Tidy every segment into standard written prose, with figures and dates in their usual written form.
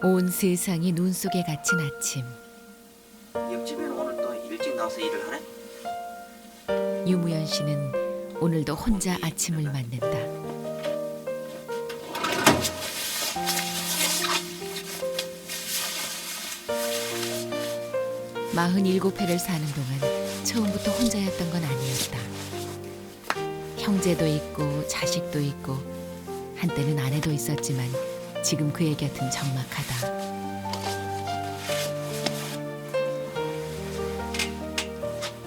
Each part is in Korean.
온 세상이 눈 속에 갇힌 아침. 옆집에는 오늘 또 일찍 나와서 일을 하네. 유무연 씨는 오늘도 혼자 아침을 만든다. 마흔일곱 해를 사는 동안 처음부터 혼자였던 건 아니었다. 형제도 있고 자식도 있고 한때는 아내도 있었지만 지금 그의 곁은 적막하다.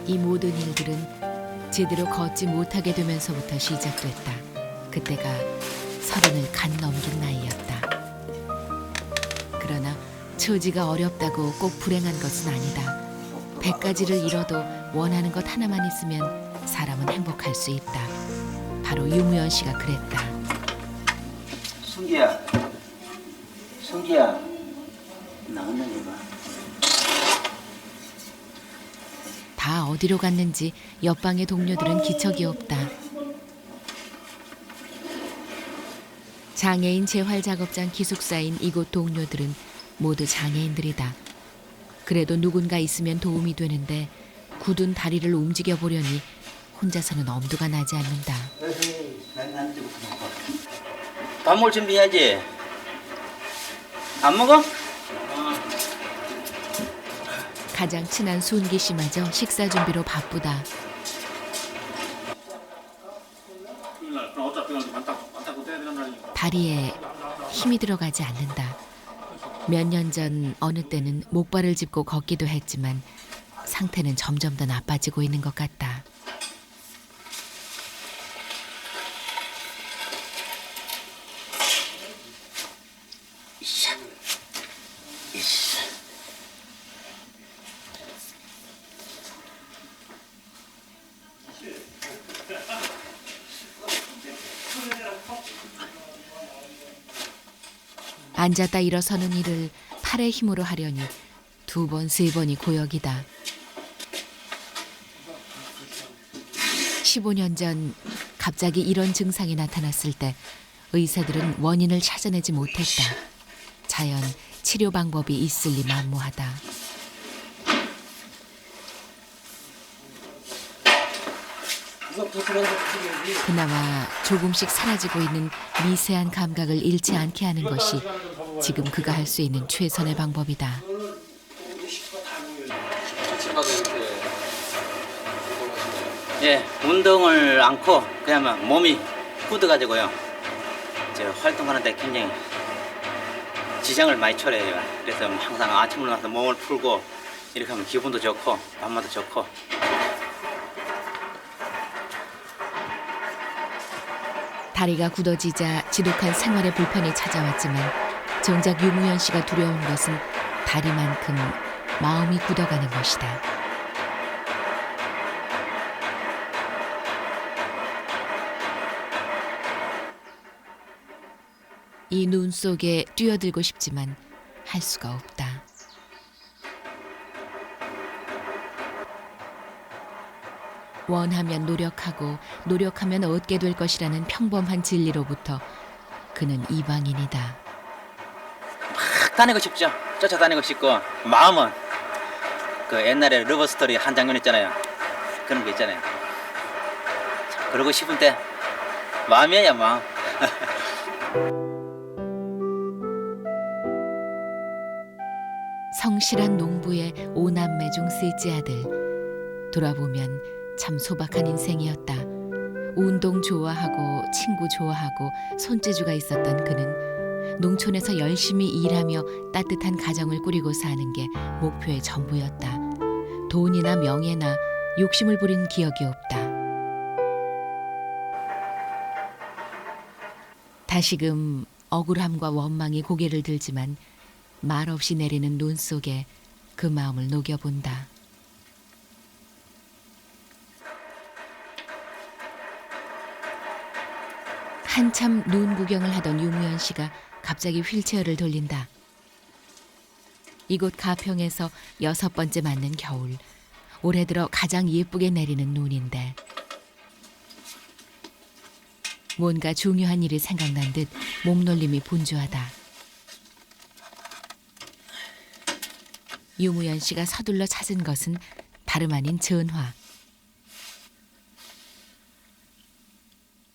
이 모든 일들은 제대로 걷지 못하게 되면서부터 시작됐다. 그때가 30을 간 넘긴 나이였다. 그러나 처지가 어렵다고 꼭 불행한 것은 아니다. 100가지를 잃어도 원하는 것 하나만 있으면 사람은 행복할 수 있다. 바로 유무연 씨가 그랬다. 승기야, 승기야, 나왔나 봐. 다 어디로 갔는지 옆방의 동료들은 기척이 없다. 장애인 재활작업장 기숙사인 이곳 동료들은 모두 장애인들이다. 그래도 누군가 있으면 도움이 되는데 굳은 다리를 움직여 보려니 혼자서는 엄두가 나지 않는다. 밥 먹을 준비해야지. 안 먹어? 가장 친한 순기 씨마저 식사 준비로 바쁘다. 다리에 힘이 들어가지 않는다. 몇 년 전 어느 때는 목발을 짚고 걷기도 했지만 상태는 점점 더 나빠지고 있는 것 같다. 앉았다 일어서는 일을 팔의 힘으로 하려니 2번, 3번이 고역이다. 15년 전 갑자기 이런 증상이 나타났을 때 의사들은 원인을 찾아내지 못했다. 자연 치료 방법이 있을 리 만무하다. 그나마 조금씩 사라지고 있는 미세한 감각을 잃지 않게 하는 것이 지금 그가 할 수 있는 최선의 방법이다. 예, 운동을 않고 그냥 몸이 굳어가지고요. 제가 활동하는데 굉장히 지장을 많이 초래해요. 그래서 항상 아침을 나서 몸을 풀고 이렇게 하면 기분도 좋고 밤마다 좋고. 다리가 굳어지자 지독한 생활의 불편이 찾아왔지만 정작 유무연 씨가 두려운 것은 다리만큼 마음이 굳어가는 것이다. 이 눈 속에 뛰어들고 싶지만 할 수가 없다. 원하면 노력하고 노력하면 얻게 될 것이라는 평범한 진리로부터 그는 이방인이다. 막 다니고 싶죠. 쫓아다니고 싶고 마음은 그 옛날에 러브스토리 한 장면 있잖아요. 그런 거 있잖아요. 참, 그러고 싶은데 마음이야 마음. 성실한 농부의 5남매 중 셋째 아들. 돌아보면 참 소박한 인생이었다. 운동 좋아하고 친구 좋아하고 손재주가 있었던 그는 농촌에서 열심히 일하며 따뜻한 가정을 꾸리고 사는 게 목표의 전부였다. 돈이나 명예나 욕심을 부린 기억이 없다. 다시금 억울함과 원망이 고개를 들지만 말없이 내리는 눈 속에 그 마음을 녹여본다. 한참 눈 구경을 하던 유무연 씨가 갑자기 휠체어를 돌린다. 이곳 가평에서 6번째 맞는 겨울. 올해 들어 가장 예쁘게 내리는 눈인데 뭔가 중요한 일이 생각난 듯 몸놀림이 분주하다. 유무연 씨가 서둘러 찾은 것은 다름 아닌 전화.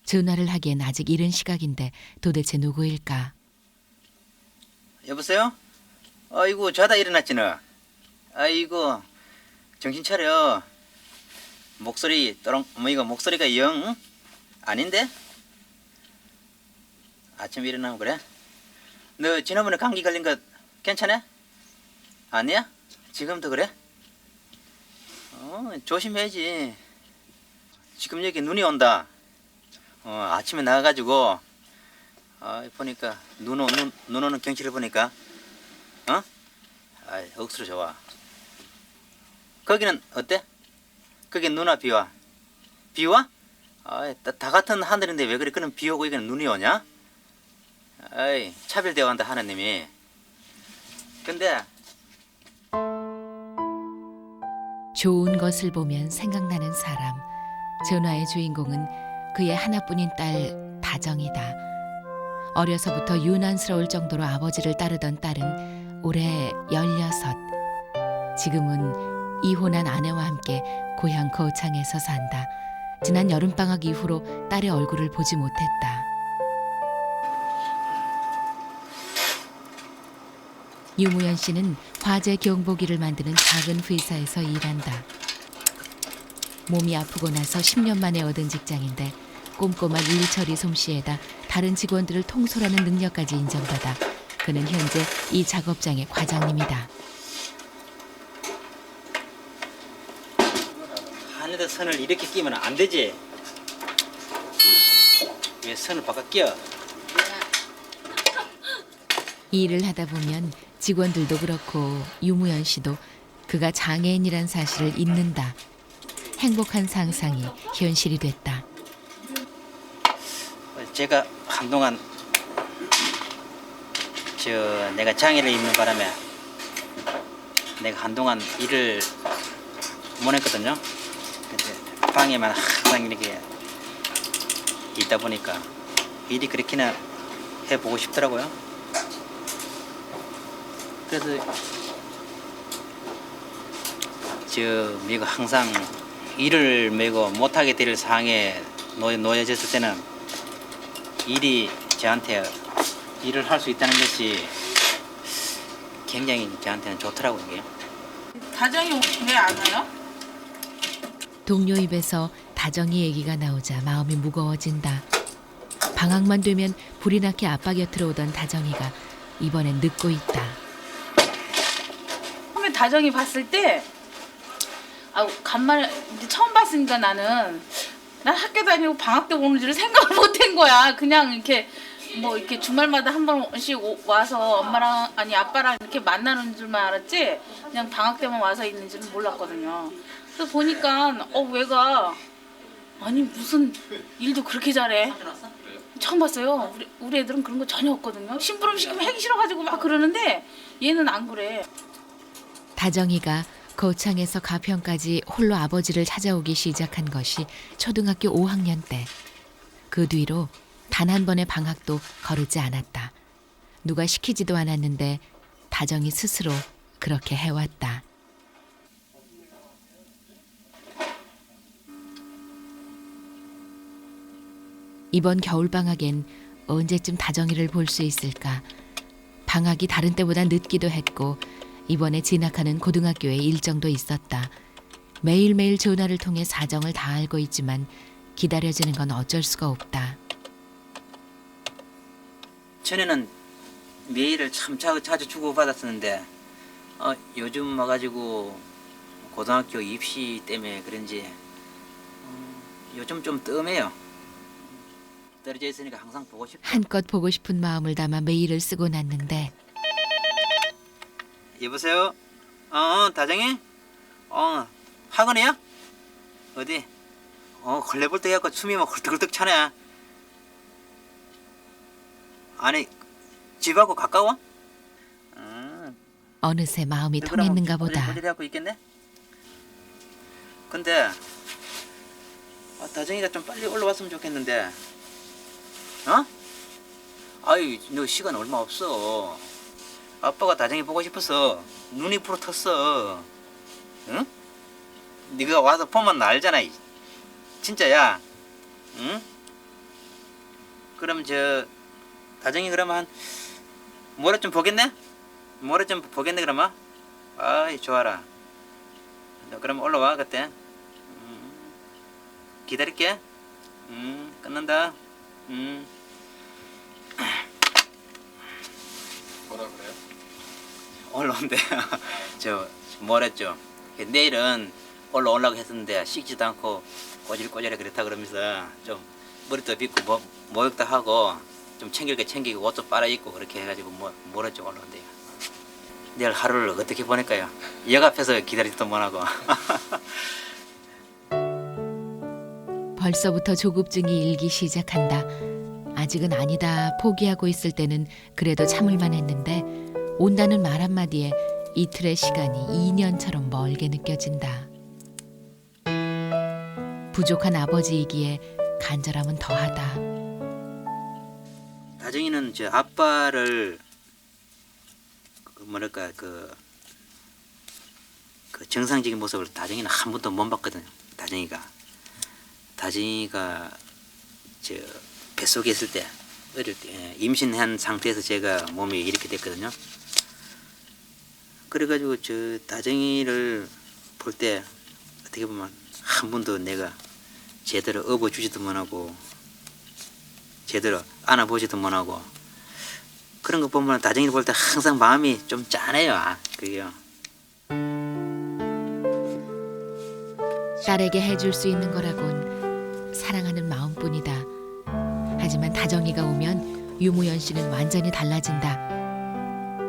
전화를 하기엔 아직 이른 시각인데 도대체 누구일까? 여보세요? 아이고 자다 일어났지 너. 아이고 정신 차려. 목소리 또롱 뭐 이거 목소리가 영 응? 아닌데? 아침에 일어나면 그래? 너 지난번에 감기 걸린 거 괜찮아? 아니야? 지금도 그래? 조심해야지. 지금 여기 눈이 온다. 아침에 나가가지고 보니까 눈 오는 경치를 보니까 억수로 좋아. 거기는 어때? 거기 눈와 비와? 비와? 다 같은 하늘인데 왜 그래? 그는 비 오고 여기는 눈이 오냐? 차별대화한다 하나님이. 근데 좋은 것을 보면 생각나는 사람. 전화의 주인공은 그의 하나뿐인 딸 다정이다. 어려서부터 유난스러울 정도로 아버지를 따르던 딸은 올해 16. 지금은 이혼한 아내와 함께 고향 거창에서 산다. 지난 여름방학 이후로 딸의 얼굴을 보지 못했다. 유무연 씨는 화재 경보기를 만드는 작은 회사에서 일한다. 몸이 아프고 나서 10년 만에 얻은 직장인데 꼼꼼한 일처리 솜씨에다 다른 직원들을 통솔하는 능력까지 인정받아 그는 현재 이 작업장의 과장님이다. 하늘에 선을 이렇게 끼면 안 되지. 왜 선을 바꿔 끼워? 일을 하다 보면 직원들도 그렇고 유무연 씨도 그가 장애인이란 사실을 잊는다. 행복한 상상이 현실이 됐다. 제가 한동안 내가 장애를 입는 바람에 내가 한동안 일을 못 했거든요. 근데 방에만 항상 이렇게 있다 보니까 일이 그렇게나 해보고 싶더라고요. 그래서 미국 항상 일을 메고 못하게 될 상황에 놓여졌을 때는 일이 저한테 일을 할 수 있다는 것이 굉장히 저한테는 좋더라고요. 이게. 다정이 왜 안 와요? 동료 입에서 다정이 얘기가 나오자 마음이 무거워진다. 방학만 되면 불이 나게 아빠 곁으로 오던 다정이가 이번엔 늦고 있다. 처음에 다정이 봤을 때 간만에 이제 처음 봤으니까 난 학교 다니고 방학 때 오는 줄을 생각을 못한 거야. 그냥 이렇게 뭐 이렇게 주말마다 한 번씩 와서 엄마랑 아니 아빠랑 이렇게 만나는 줄만 알았지 그냥 방학 때만 와서 있는 줄은 몰랐거든요. 그래서 보니까 왜가 아니 무슨 일도 그렇게 잘해. 처음 봤어요. 우리 애들은 그런 거 전혀 없거든요. 심부름 시키면 하기 싫어가지고 막 그러는데 얘는 안 그래. 다정이가 거창에서 가평까지 홀로 아버지를 찾아오기 시작한 것이 초등학교 5학년 때. 그 뒤로 단 한 번의 방학도 거르지 않았다. 누가 시키지도 않았는데 다정이 스스로 그렇게 해왔다. 이번 겨울방학엔 언제쯤 다정이를 볼 수 있을까. 방학이 다른 때보다 늦기도 했고 이번에 진학하는 고등학교에 일정도 있었다. 매일매일 전화를 통해 사정을 다 알고 있지만 기다려지는 건 어쩔 수가 없다. 전에는 메일을 참 자주 주고받았었는데 요즘 와가지고 고등학교 입시 때문에 그런지 요즘 좀 뜸해요. 떨어져 있으니까 항상 보고 싶어. 한껏 보고 싶은 마음을 담아 메일을 쓰고 났는데 여보세요? 다정이? 학원이야? 어디? 걸레볼 때 해갖고 숨이 막 헐떡헐떡 차네. 아니 집하고 가까워? 어느새 마음이 통했는가 보다. 걸레하고 있겠네? 근데 다정이가 좀 빨리 올라왔으면 좋겠는데. 아유 너 시간 얼마 없어. 아빠가 다정이 보고 싶어서 눈이 부러졌어. 응? 네가 와서 보면 알잖아. 진짜야. 응? 그럼 저 다정이 그러면 한 모레쯤 보겠네? 모레쯤 보겠네 그러면? 아이 좋아라. 너 그럼 올라와 그때. 기다릴게. 끝난다. 뭐라 그래요? 올라온대. 저 뭐랬죠? 내일은 올라오려고 했었는데 씻지도 않고 꼬질꼬질해 그랬다 그러면서 좀 머리도 빗고 목욕도 하고 좀 챙길 게 챙기고 옷도 빨아 입고 그렇게 해가지고 뭐랬죠 올라온대요. 내일 하루를 어떻게 보낼까요? 역 앞에서 기다리지도 못하고. 벌써부터 조급증이 일기 시작한다. 아직은 아니다 포기하고 있을 때는 그래도 참을만 했는데 온다는 말 한마디에 이틀의 시간이 2년처럼 멀게 느껴진다. 부족한 아버지이기에 간절함은 더하다. 다정이는 저 아빠를 뭐랄까 그 정상적인 모습을 다정이는 한 번도 못 봤거든요. 다정이가 저 뱃속에 있을 때 어릴 때 임신한 상태에서 제가 몸이 이렇게 됐거든요. 그래가지고 저 다정이를 볼 때 어떻게 보면 한 번도 내가 제대로 업어주지도 못하고 제대로 안아보지도 못하고 그런 거 보면 다정이를 볼 때 항상 마음이 좀 짠해요. 그게요. 딸에게 해줄 수 있는 거라곤 사랑하는 마음뿐이다. 하지만 다정이가 오면 유무연 씨는 완전히 달라진다.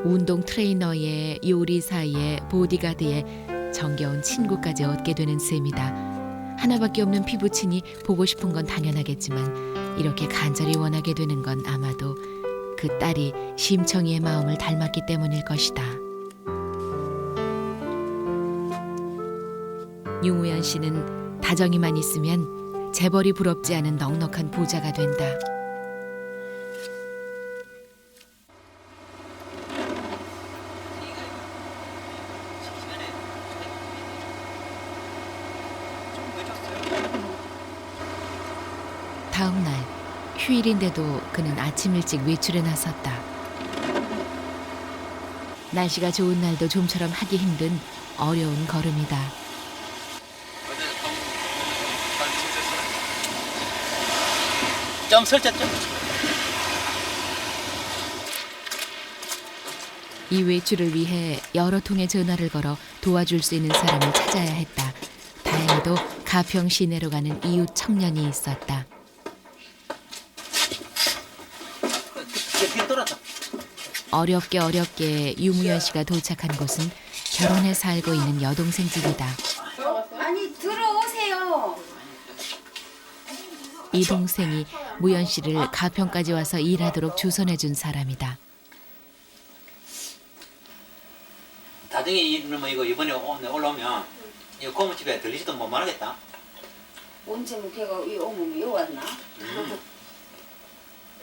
운동 트레이너에 요리사에 보디가드에 정겨운 친구까지 얻게 되는 셈이다. 하나밖에 없는 피부친이 보고 싶은 건 당연하겠지만 이렇게 간절히 원하게 되는 건 아마도 그 딸이 심청이의 마음을 닮았기 때문일 것이다. 유무연 씨는 다정이만 있으면 재벌이 부럽지 않은 넉넉한 부자가 된다. 다음 날 휴일인데도 그는 아침 일찍 외출에 나섰다. 날씨가 좋은 날도 좀처럼 하기 힘든 어려운 걸음이다. 어제 잘 지냈어요? 좀 설쳤죠? 이 외출을 위해 여러 통의 전화를 걸어 도와줄 수 있는 사람을 찾아야 했다. 다행히도 가평 시내로 가는 이웃 청년이 있었다. 어렵게 유무연 씨가 도착한 곳은 결혼해 살고 있는 여동생 집이다. 아니 들어오세요. 이 동생이 무연 씨를 가평까지 와서 일하도록 조선해 준 사람이다. 다정이 이러면 이거 이번에 올라오면 이거 고모집에 들리지도 못 말하겠다. 언제 뭐 걔가 이 오면 요 왔나?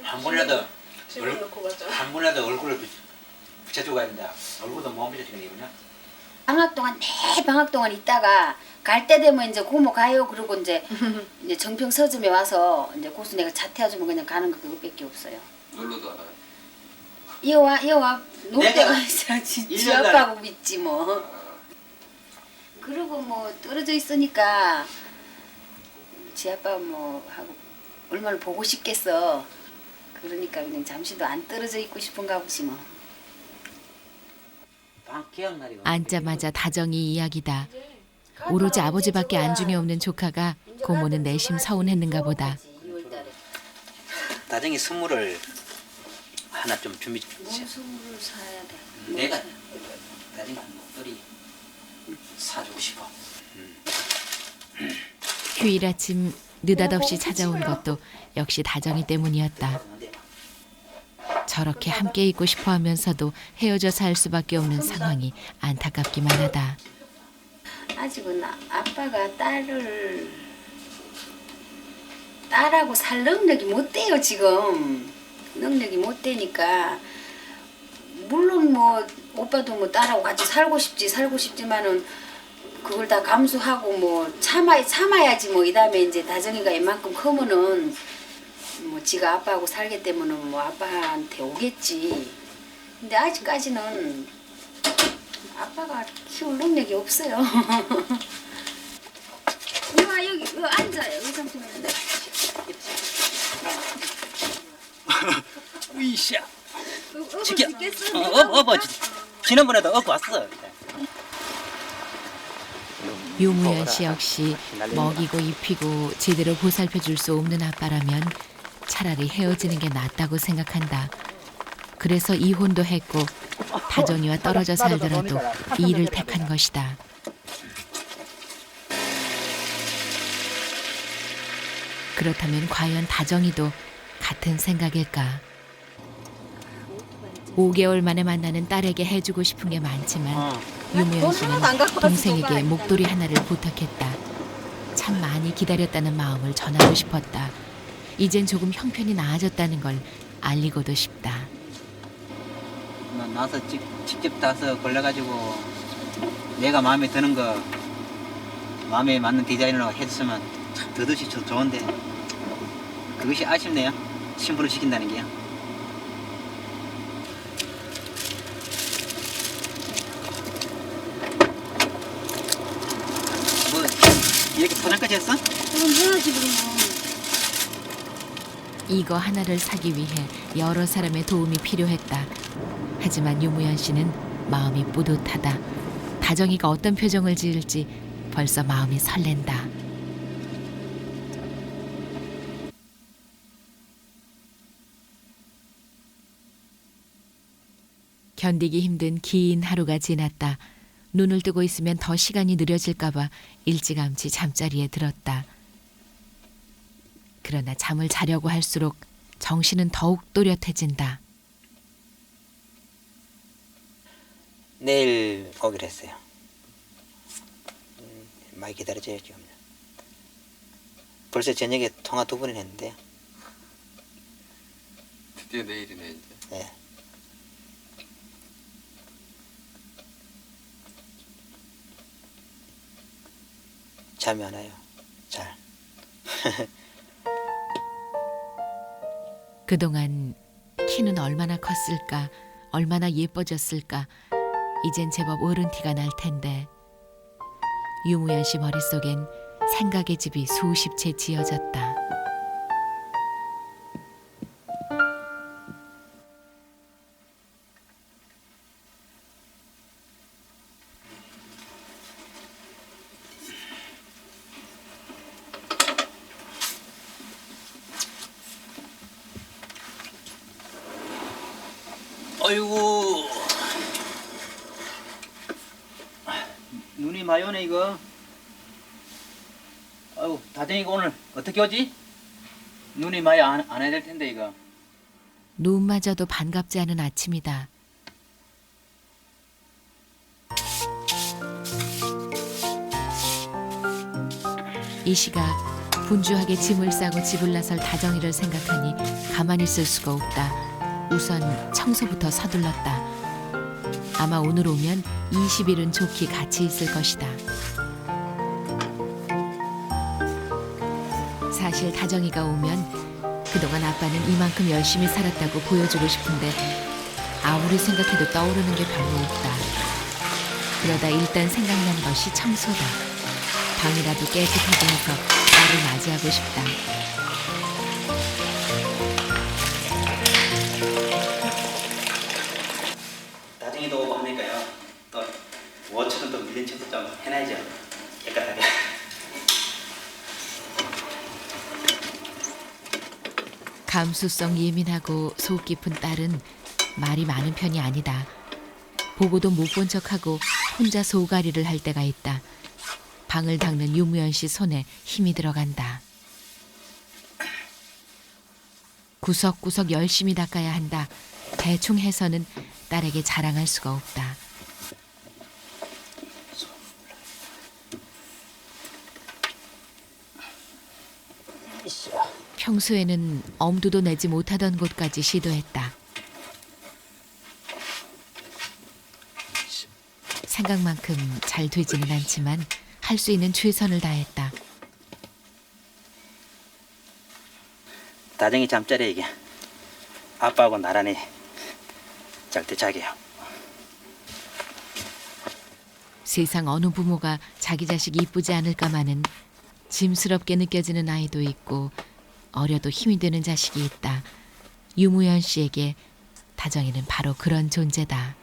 한 번이라도 한 번이라도 얼굴을 붙여주고 가야 된다. 얼굴도 못 붙여주는 이거냐? 방학 동안 매 방학 동안 있다가 갈 때 되면 이제 고모 가요. 그러고 이제 정평 서점에 와서 이제 고수 내가 자퇴해주면 그냥 가는 거 그거밖에 없어요. 놀러도 안 와요? 이와 놀 내가 때가 있어야지. 지 아빠하고 믿지 뭐. 그리고 뭐 떨어져 있으니까 지 아빠 뭐 하고 얼마나 보고 싶겠어. 그러니까 그냥 잠시도 안 떨어져 있고 싶은가 보지 뭐. 앉자마자 다정이 이야기다. 오로지 아버지밖에 안중에 없는 조카가 고모는 내심 서운했는가 보다. 다정이 선물을 하나 좀 준비. 뭔 선물을 사야 돼? 내가 다정이 목도리 사주고 싶어. 휴일 아침 느닷없이 찾아온 것도 역시 다정이 때문이었다. 저렇게 함께 있고 싶어 하면서도 헤어져 살 수밖에 없는 상황이 안타깝기만 하다. 아직은 아빠가 딸하고 살 능력이 못 돼요 지금. 능력이 못 되니까 물론 뭐 오빠도 뭐 딸하고 같이 살고 싶지만은 그걸 다 감수하고 뭐 참아야지 뭐. 이 다음에 이제 다정이가 이만큼 크면은 뭐 지가 아빠하고 살게 되면은 뭐 아빠한테 오겠지. 근데 아직까지는 아빠가 키울 능력이 없어요. 이리 여기 앉아요. 의상팀에. 으이샤. 지켜. 지난번에도 업고 왔어. 유무현 씨 역시 먹이고 입히고 제대로 보살펴 줄 수 없는 아빠라면 차라리 헤어지는 게 낫다고 생각한다. 그래서 이혼도 했고 다정이와 떨어져 살더라도 이 일을 택한 것이다. 그렇다면 과연 다정이도 같은 생각일까? 5개월 만에 만나는 딸에게 해주고 싶은 게 많지만 유무현 씨는 동생에게 목도리 하나를 부탁했다. 참 많이 기다렸다는 마음을 전하고 싶었다. 이젠 조금 형편이 나아졌다는 걸 알리고도 싶다. 나서 직접 따서 골라가지고 내가 마음에 드는 거 마음에 맞는 디자인으로 해줬으면 참 더더시 좋은데 그것이 아쉽네요. 심부름 시킨다는 게요. 뭐 이렇게 포장까지 했어? 그럼 해야지 그러면. 이거 하나를 사기 위해 여러 사람의 도움이 필요했다. 하지만 유무현 씨는 마음이 뿌듯하다. 다정이가 어떤 표정을 지을지 벌써 마음이 설렌다. 견디기 힘든 긴 하루가 지났다. 눈을 뜨고 있으면 더 시간이 느려질까 봐 일찌감치 잠자리에 들었다. 그러나 잠을 자려고 할수록 정신은 더욱 또렷해진다. 내일 오기로 했어요. 많이 기다려줘야죠. 벌써 저녁에 통화 2번을 했는데요. 드디어 내일이네 이제. 네. 잠이 안 와요. 잘. 그동안 키는 얼마나 컸을까, 얼마나 예뻐졌을까. 이젠 제법 어른 티가 날 텐데 유무현 씨 머릿속엔 생각의 집이 수십 채 지어졌다. 어이구 눈이 많이 오네 이거. 아유 다정이가 오늘 어떻게 오지? 눈이 많이 안 해야 될 텐데 이거. 눈마저도 반갑지 않은 아침이다. 이 시각 분주하게 짐을 싸고 집을 나설 다정이를 생각하니 가만히 있을 수가 없다. 우선 청소부터 서둘렀다. 아마 오늘 오면 20일은 좋게 같이 있을 것이다. 사실 다정이가 오면 그동안 아빠는 이만큼 열심히 살았다고 보여주고 싶은데 아무리 생각해도 떠오르는 게 별로 없다. 그러다 일단 생각난 것이 청소다. 방이라도 깨끗하게 해서 딸을 맞이하고 싶다. 다정이도 오고 하니까요. 또 워처럼 또 밀린 청소 좀 해놔야죠. 깨끗하게. 감수성 예민하고 속 깊은 딸은 말이 많은 편이 아니다. 보고도 못 본 척하고 혼자 소가리를 할 때가 있다. 방을 닦는 유무현 씨 손에 힘이 들어간다. 구석구석 열심히 닦아야 한다. 대충 해서는 딸에게 자랑할 수가 없다. 평소에는 엄두도 내지 못하던 곳까지 시도했다. 생각만큼 잘 되지는 않지만 할 수 있는 최선을 다했다. 다정이 잠자리 이게 아빠하고 나란히 잘 때 자게요. 세상 어느 부모가 자기 자식이 이쁘지 않을까마는 짐스럽게 느껴지는 아이도 있고 어려도 힘이 되는 자식이 있다. 유무현 씨에게 다정이는 바로 그런 존재다.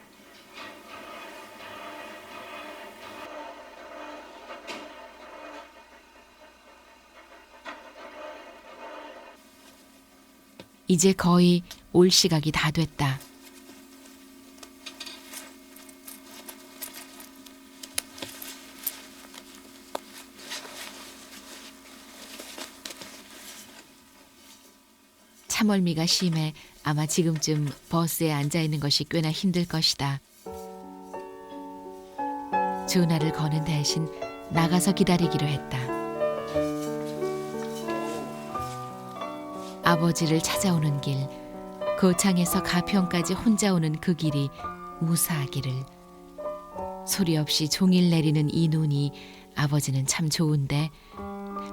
이제 거의 올 시각이 다 됐다. 참얼미가 심해 아마 지금쯤 버스에 앉아 있는 것이 꽤나 힘들 것이다. 전화를 거는 대신 나가서 기다리기로 했다. 아버지를 찾아오는 길, 거창에서 가평까지 혼자 오는 그 길이 무사하기를. 소리 없이 종일 내리는 이 눈이 아버지는 참 좋은데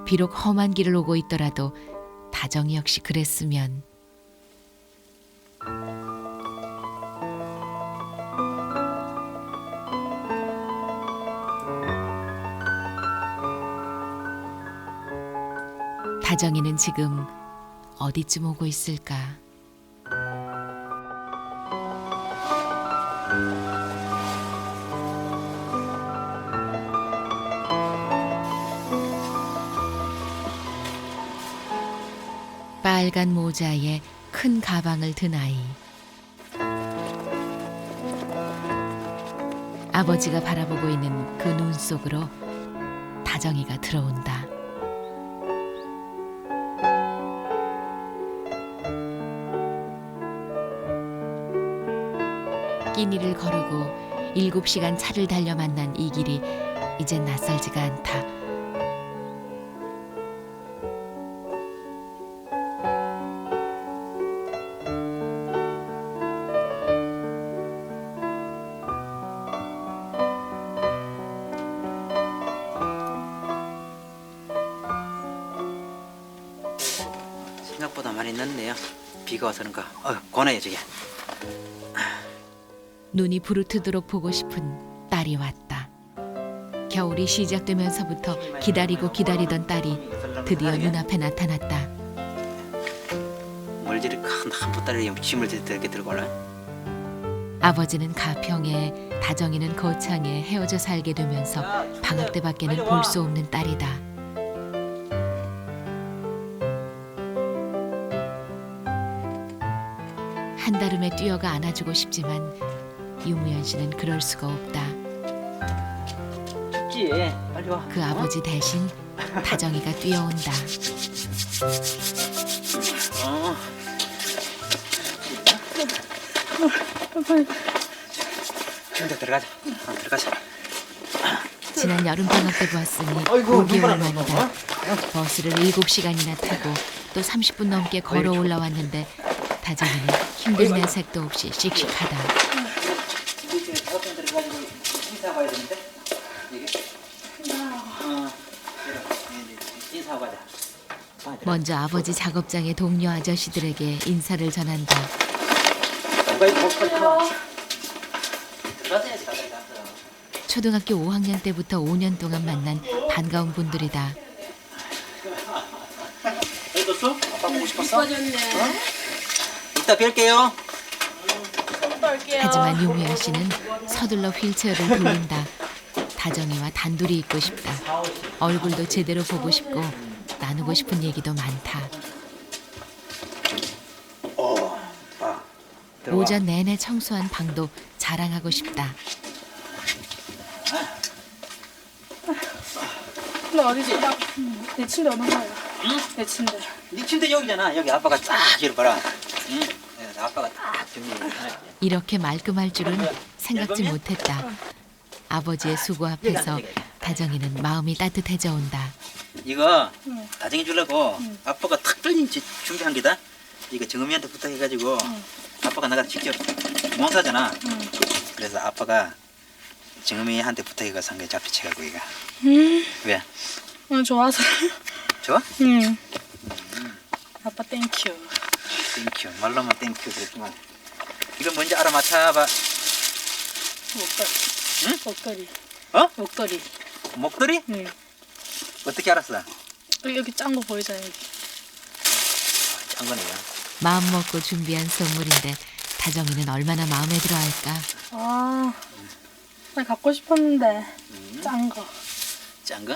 비록 험한 길을 오고 있더라도 다정이 역시 그랬으면. 다정이는 지금 어디쯤 오고 있을까? 빨간 모자에 큰 가방을 든 아이. 아버지가 바라보고 있는 그 눈 속으로 다정이가 들어온다. 끼니를 거르고 7시간 차를 달려 만난 이 길이 이젠 낯설지가 않다. 생각보다 많이 늦네요. 비가 와서 그런가. 고나요 저게. 눈이 부르트도록 보고 싶은 딸이 왔다. 겨울이 시작되면서부터 기다리고 기다리던 딸이 드디어 눈앞에 나타났다. 멀지리 큰 한보따리 짐을 이렇게 들고 올라. 아버지는 가평에, 다정이는 거창에 헤어져 살게 되면서 방학 때밖에는 볼 수 없는 딸이다. 한달음에 뛰어가 안아주고 싶지만 유무현 씨는 그럴 수가 없다. 춥지? 빨리 와. 그 아버지 대신 다정이가 뛰어온다. 지금 들어가자. 들어가자. 지난 여름 방학 때 보았으니 아이고, 5개월 만이다. 버스를 7시간이나 타고 또 30분 넘게 걸어 올라왔는데 다정이는 힘든 내색도 없이 씩씩하다. 이제 버튼 들어가지고 인사 가야 되는데 이게. 인사하고 가자. 먼저 아버지 작업장의 동료 아저씨들에게 인사를 전한다. 들어가야지. 초등학교 5학년 때부터 5년 동안 만난 반가운 분들이다. 떴어? 아빠 보고 싶었어? 이따 뵐게요. 하지만 유미연 씨는 서둘러 휠체어를 돌린다. 다정이와 단둘이 있고 싶다. 얼굴도 제대로 보고 싶고 나누고 싶은 얘기도 많다. 오전 내내 청소한 방도 자랑하고 싶다. 너 어디지? 내 침대 어느 거야? 응? 내 침대. 네 침대 여기잖아. 여기 아빠가 딱 이리 봐라. 응? 아빠가 딱 정리해. 이렇게 말끔할 줄은 생각지 못했다. 아버지의 수고 앞에서 다정이는 마음이 따뜻해져 온다. 이거 다정해 주려고 아빠가 특별히 준비한 게다. 이거 정음이한테 부탁해가지고 아빠가 나가 직접 농사잖아. 그래서 아빠가 정음이한테 부탁해가 상대 잡히쳐가고 이가. 왜? 좋아서. 좋아? 응. 아빠 땡큐. 땡큐. 말로만 땡큐 그랬지만 이거 뭔지 알아맞혀봐. 목걸이. 응? 목걸이. 어? 목걸이. 목도리? 응. 어떻게 알았어? 여기 짠 거 보이잖아 여기. 짠 거네요. 마음 먹고 준비한 선물인데 다정이는 얼마나 마음에 들어할까. 아, 나 갖고 싶었는데 짠 거. 짠 거?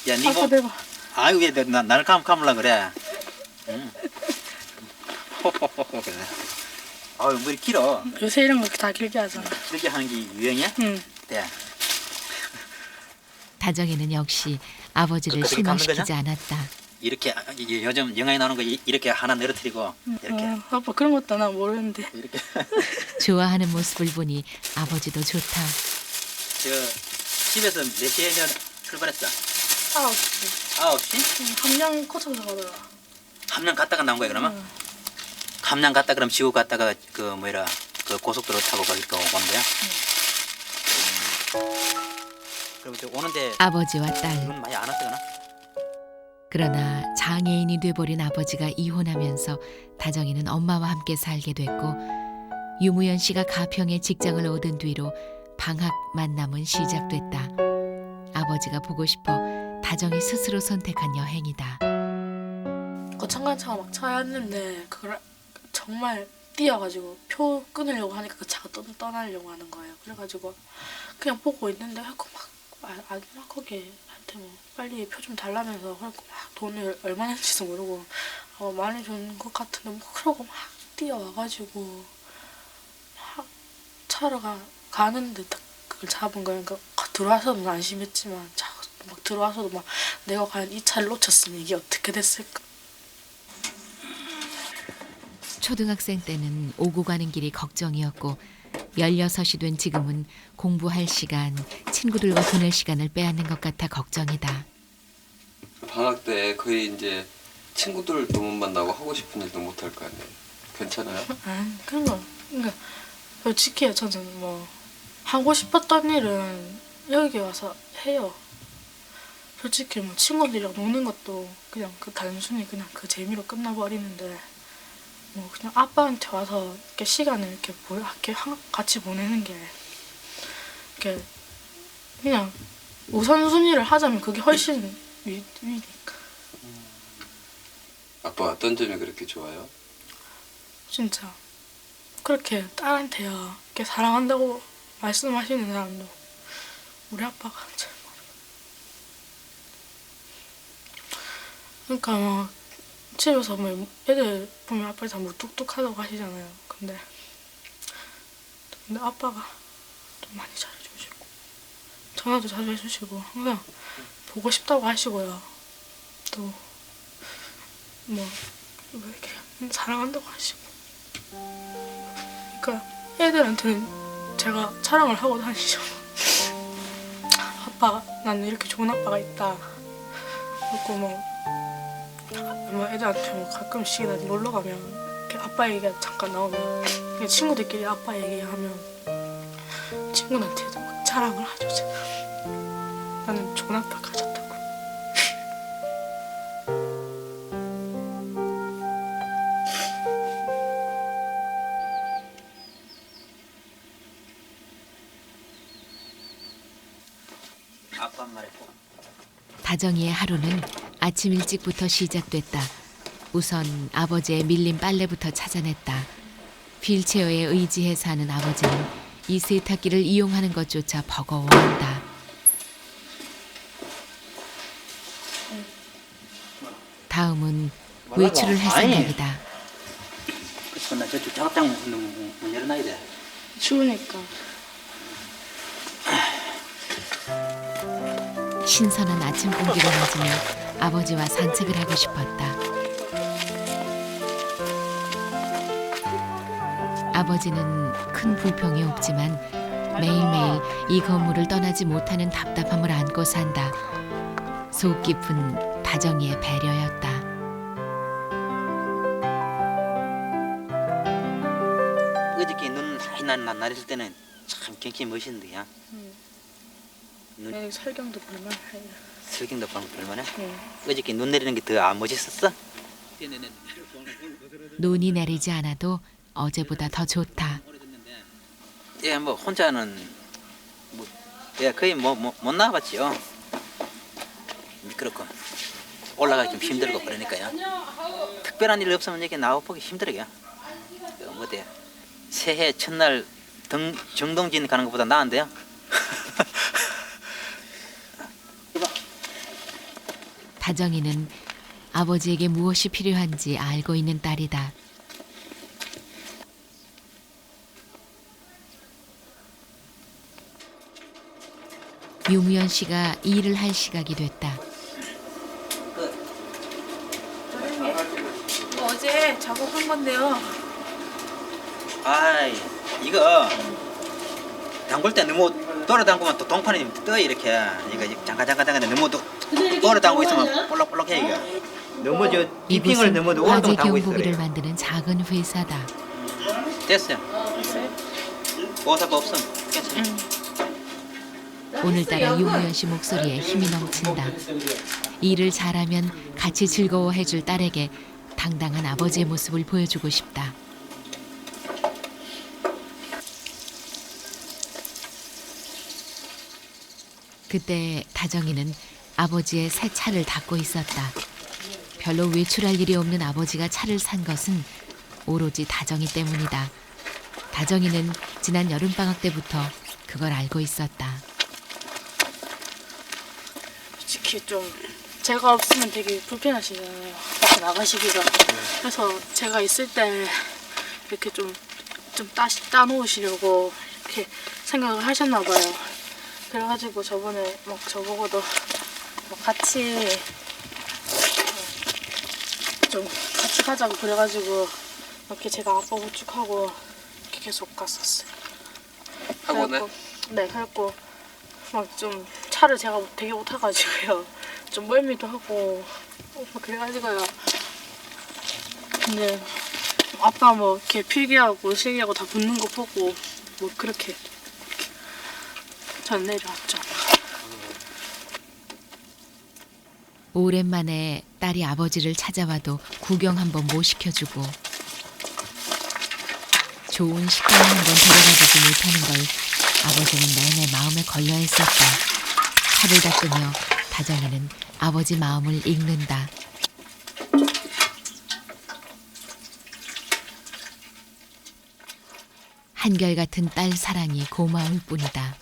야, 니 아빠 뭐? 대박. 아유 왜 나를 감으려 그래? 그래. 아유 머리 길어. 요새 이런 거 다 길게 하잖아. 이렇게 하는 게 유행이야? 응. 네. 다정이는 역시 아버지를 그렇게 감는 실망시키지 않았다. 이렇게 요즘 영화에 나오는 거 이렇게 하나 늘어뜨리고 이렇게 아빠 그런 것도 난 모르는데. 이렇게. 좋아하는 모습을 보니 아버지도 좋다. 저 집에서 몇 시에 출발했어? 9시. 9시? 함양 거쳐서 가더라. 함양 갔다가 나온 거야 그러면? 함양 갔다 그럼 지구 갔다가 그 뭐라 그 고속도로 타고 이렇게 오는 거야? 그리고 저 오는데 아버지와 딸. 이건 많이 안 왔다거나? 그러나 장애인이 돼버린 아버지가 이혼하면서 다정이는 엄마와 함께 살게 됐고 유무연 씨가 가평에 직장을 얻은 뒤로 방학 만남은 시작됐다. 아버지가 보고 싶어 다정이 스스로 선택한 여행이다. 거창간차가 막 차였는데 그걸 정말 뛰어가지고 표 끊으려고 하니까 그 차가 떠나려고 하는 거예요. 그래가지고 그냥 보고 있는데 하고 막 아기막하게 한테 뭐 빨리 표 좀 달라면서 그러고 막 돈을 얼마 냈는지도 모르고 많이 준 것 같은데 뭐 그러고 막 뛰어와가지고 막 차로 가는데 딱 그걸 잡은 거예요. 그러니까 들어와서는 안심했지만 막 들어와서도 막 내가 과연 이 차를 놓쳤으면 이게 어떻게 됐을까. 초등학생 때는 오고 가는 길이 걱정이었고 16이 된 지금은 공부할 시간, 친구들과 보낼 시간을 빼앗는 것 같아 걱정이다. 방학 때 거의 이제 친구들도 못 만나고 하고 싶은 일도 못 할 거 아니에요. 괜찮아요? 아니 그런 거 그러니까 솔직히 저는 뭐 하고 싶었던 일은 여기 와서 해요. 솔직히 뭐 친구들이랑 노는 것도 그냥 단순히 그냥 그 재미로 끝나버리는데 뭐 그냥 아빠한테 와서 이렇게 시간을 이렇게 같이 보내는 게 이렇게 그냥 우선순위를 하자면 그게 훨씬 위니까. 아빠 어떤 점이 그렇게 좋아요? 진짜 그렇게 딸한테요 이렇게 사랑한다고 말씀하시는 사람도 우리 아빠가 제일 그러니까 막 집에서 뭐 애들 보면 아빠를 다 무뚝뚝하다고 하시잖아요. 근데 아빠가 좀 많이 잘해주시고 전화도 자주 해주시고 항상 보고 싶다고 하시고요. 또 뭐 이렇게 사랑한다고 하시고 그러니까 애들한테는 제가 자랑을 하고 다니죠. 아빠 나는 이렇게 좋은 아빠가 있다. 그리고 뭐 애들한테 뭐 가끔씩 놀러 가면 이렇게 아빠 얘기가 잠깐 나오면 그냥 친구들끼리 아빠 얘기하면 친구한테도 막 자랑을 하죠. 제가 나는 좋은 아빠 가졌다고. 아빠 말했고. 다정이의 하루는 아침 일찍부터 시작됐다. 우선 아버지의 밀린 빨래부터 찾아냈다. 휠체어에 의지해 사는 아버지는 이 세탁기를 이용하는 것조차 버거워한다. 다음은 외출을 할 생각이다. 그치, 나 저쪽 작업장 문 열어놔야 돼. 추우니까. 신선한 아침 공기를 맞으며 아버지와 산책을 하고 싶었다. 아버지는 큰 불평이 없지만 매일매일 이 건물을 떠나지 못하는 답답함을 안고 산다. 속 깊은 다정이의 배려였다. 어저께 눈 많이 난 날했을 때는 참 참 굉장히 멋있는데요. 눈, 여기 설경도 볼만 해요. 설경도 볼만해. 네. 어저께 눈 내리는 게 더 안 멋있었어? 눈이 내리지 않아도 어제보다 더 좋다. 예, 뭐 혼자는 뭐, 예, 거의 못 나가봤지요. 미끄럽고 올라가기 좀 힘들고 그러니까요. 특별한 일 없으면 여기 나와보기 힘들어요. 뭐 어때? 새해 첫날 정동진 가는 것보다 나은데요. 다정이는 아버지에게 무엇이 필요한지 알고 있는 딸이다. 유무연 씨가 일을 할 시각이 됐다. 이거 어제 작업한 건데요. 아이, 이거 담글 때 너무 돌아 담그면 또 동판이 떠 이렇게. 이거 잠깐 너무 돌아 담고 있으면 볼록볼록해 이거. 너무 저 디핑을 너무 이곳은 화재 오랫동안 담고 있어 경보기를 그래요. 만드는 작은 회사다. 됐어요. 보호사가 없음 괜찮아요. 오늘따라 유무연 씨 목소리에 힘이 넘친다. 일을 잘하면 같이 즐거워해줄 딸에게 당당한 아버지의 모습을 보여주고 싶다. 그때 다정이는 아버지의 새 차를 닦고 있었다. 별로 외출할 일이 없는 아버지가 차를 산 것은 오로지 다정이 때문이다. 다정이는 지난 여름방학 때부터 그걸 알고 있었다. 솔직히 좀 제가 없으면 되게 불편하시잖아요. 밖에 나가시기가. 그래서 제가 있을 때 이렇게 좀 따놓으시려고 이렇게 생각을 하셨나 봐요. 그래가지고 저번에 막 저보고도 막 같이 좀 구축하자고 그래가지고 이렇게 제가 아빠 구축하고 이렇게 계속 갔었어요. 학원에? 네, 그래갖고 막 좀 차를 제가 되게 못 타가지고요. 좀 멀미도 하고 그래가지고요. 근데 아빠 뭐 이렇게 필기하고 실기하고 다 붙는 거 보고 뭐 그렇게 전 내려왔죠. 오랜만에 딸이 아버지를 찾아와도 구경 한번 못 시켜주고 좋은 식당에 한번 데려가주지 못하는 걸 아버지는 내내 마음에 걸려 했었다. 차를 닦으며 다정이는 아버지 마음을 읽는다. 한결같은 딸 사랑이 고마울 뿐이다.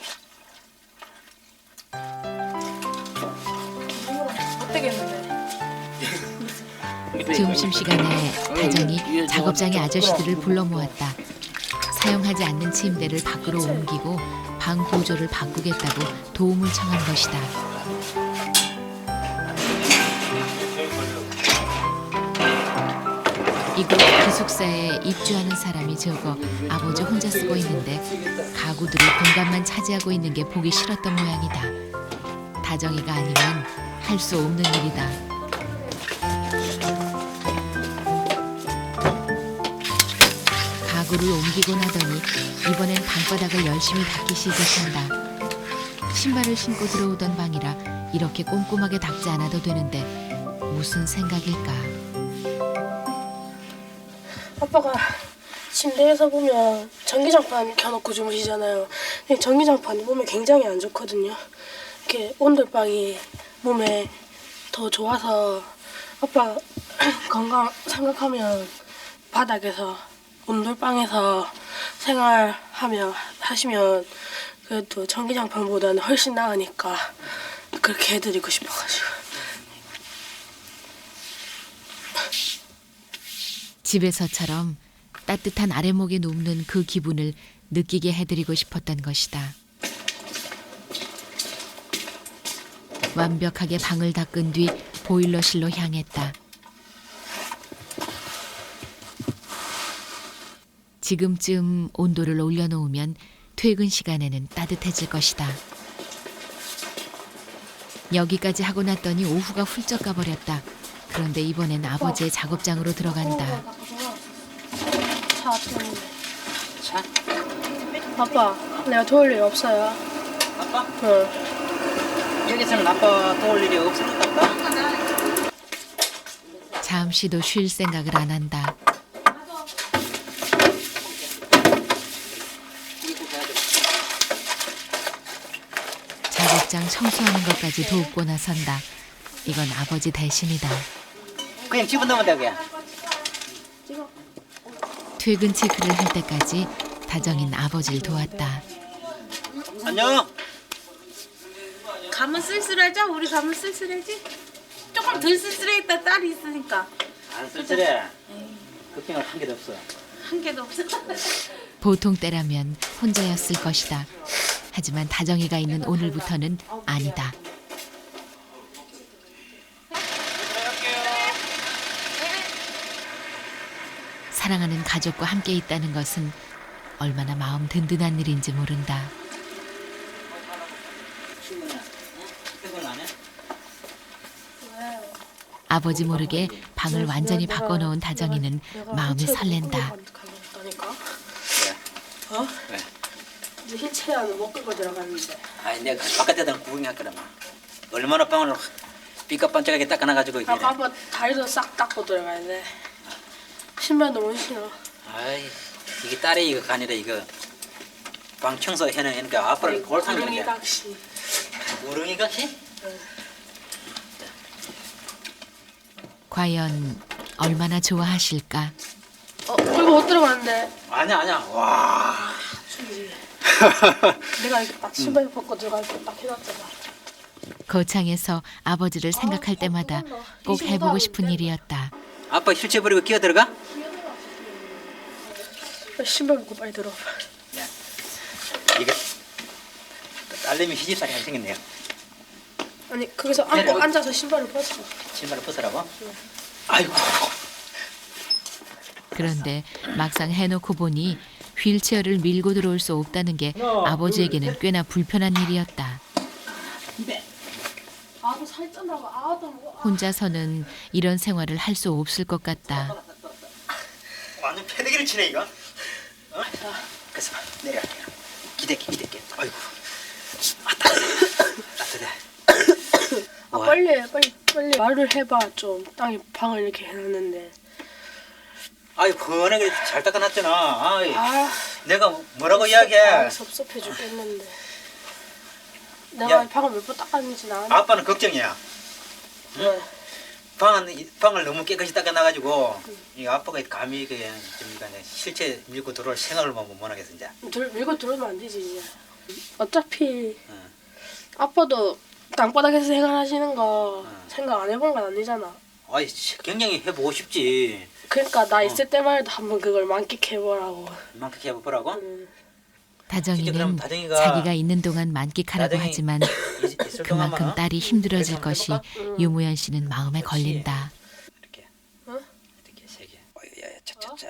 못 되겠는데. 점심시간에 다정이 작업장의 아저씨들을 불러 모았다. 사용하지 않는 침대를 밖으로 옮기고 방 구조를 바꾸겠다고 도움을 청한 것이다. 이곳 기숙사에 입주하는 사람이 적어 아버지 혼자 쓰고 있는데 가구들이 공간만 차지하고 있는 게 보기 싫었던 모양이다. 다정이가 아니면 할 수 없는 일이다. 가구를 옮기고 나더니 이번엔 방바닥을 열심히 닦기 시작한다. 신발을 신고 들어오던 방이라 이렇게 꼼꼼하게 닦지 않아도 되는데 무슨 생각일까? 아빠가 침대에서 보면 전기장판 켜놓고 주무시잖아요. 근데 전기장판이 몸에 굉장히 안 좋거든요. 이렇게 온돌방이 몸에 더 좋아서 아빠 건강 생각하면 바닥에서 온돌방에서 하시면 그래도 전기장판보다는 훨씬 나으니까 그렇게 해드리고 싶어가지고. 집에서처럼 따뜻한 아래목에 눕는 그 기분을 느끼게 해드리고 싶었던 것이다. 완벽하게 방을 닦은 뒤 보일러실로 향했다. 지금쯤 온도를 올려놓으면 퇴근 시간에는 따뜻해질 것이다. 여기까지 하고 났더니 오후가 훌쩍 가버렸다. 그런데 이번엔 아버지의 작업장으로 들어간다. 차 때문에. 차? 아빠 내가 도울 일 없어요. 아빠? 응. 여기서는 아빠 도울 일이 없을 것 같다. 잠시도 쉴 생각을 안 한다. 작업장 청소하는 것까지 돕고 나선다. 이건 아버지 대신이다. 그냥 집어넣으면 돼 그냥. 퇴근 체크를 할 때까지 다정인 아버지를 도왔다. 안녕. 가면 쓸쓸하죠? 우리 가면 쓸쓸하지? 조금 덜 쓸쓸했다 딸이 있으니까. 안 쓸쓸해. 걱정할 한 개도 없어. 한 개도 없어. 보통 때라면 혼자였을 것이다. 하지만 다정이가 있는 오늘부터는 아니다. 사랑하는 가족과 함께 있다는 것은 얼마나 마음 든든한 일인지 모른다. 퇴근 안 해? 아버지 모르게 방을 완전히 바꿔놓은 다정이는 마음이 설렌다. 어? 왜? 이제 힐체어는 못 끌고 들어갔는데. 아니 내가 바깥에다 구경할 거라마. 얼마나 방을 삐까뻔쩍하게 닦아놔가지고 이게. 아빠 다리도 싹 닦고 들어가야 돼. 신발도 못 신어. 아이 이게 딸이 이거 아니라 이거 방 청소해는 그러니까 아빠를 골탕 구렁이 이렇게. 각시. 우렁이 같이? 과연 얼마나 좋아하실까? 이거 못 들어갔는데. 아니야 와. 내가 이렇게 딱 신발 벗고 들어갈 때 딱 해놨잖아. 거창에서 아버지를 생각할 때마다 꼭 해보고 싶은 일이었다. 아빠 휠체어 버리고 기어 들어가? 신발 벗고 빨리 들어봐. 이거 딸내미 시집살이 안 생겼네요. 아니 거기서 앉고 앉아서 신발을 벗어. 신발을 벗으라고? 아이고. 그런데 막상 해놓고 보니 휠체어를 밀고 들어올 수 없다는 게 아버지에게는 꽤나 불편한 일이었다. 아도 살쪄나고 아도 뭐. 혼자서는 이런 생활을 할 수 없을 것 같다. 완전 패대기를 치네 이거. 어? 그래서 내려. 기댈게. 아이고. 아 따뜻해. 빨리 말을 해봐 좀. 땅에 방을 이렇게 해놨는데. 아이 번하게 잘 닦아놨잖아. 아이 아 내가 뭐라고 이야기해? 섭섭해 죽겠는데. 내가 야. 방을 몇 번 닦았는지 나. 아빠는 걱정이야. 왜? 방을 너무 깨끗이 닦아놔가지고 이 아빠가 감히 그좀 실체 밀고 들어올 생각을 못 하겠어 이제. 밀고 들어오면 안 되지 이제. 어차피 응. 아빠도 땅바닥에서 생활하시는 거 생각 안 해본 건 아니잖아. 아이 굉장히 해보고 싶지. 그러니까 나 있을 때만 해도 한번 그걸 만끽해보라고. 만큼 해보라고? 다정이는 그럼 다정이가 자기가 있는 동안 만끽하라고 다정이 하지만 있을 그만큼 동안만은 딸이 힘들어질 그래서 것이 한번 유무연 씨는 마음에 그렇지. 걸린다. 이렇게. 어? 이렇게 세 개. 어이야, 차차차.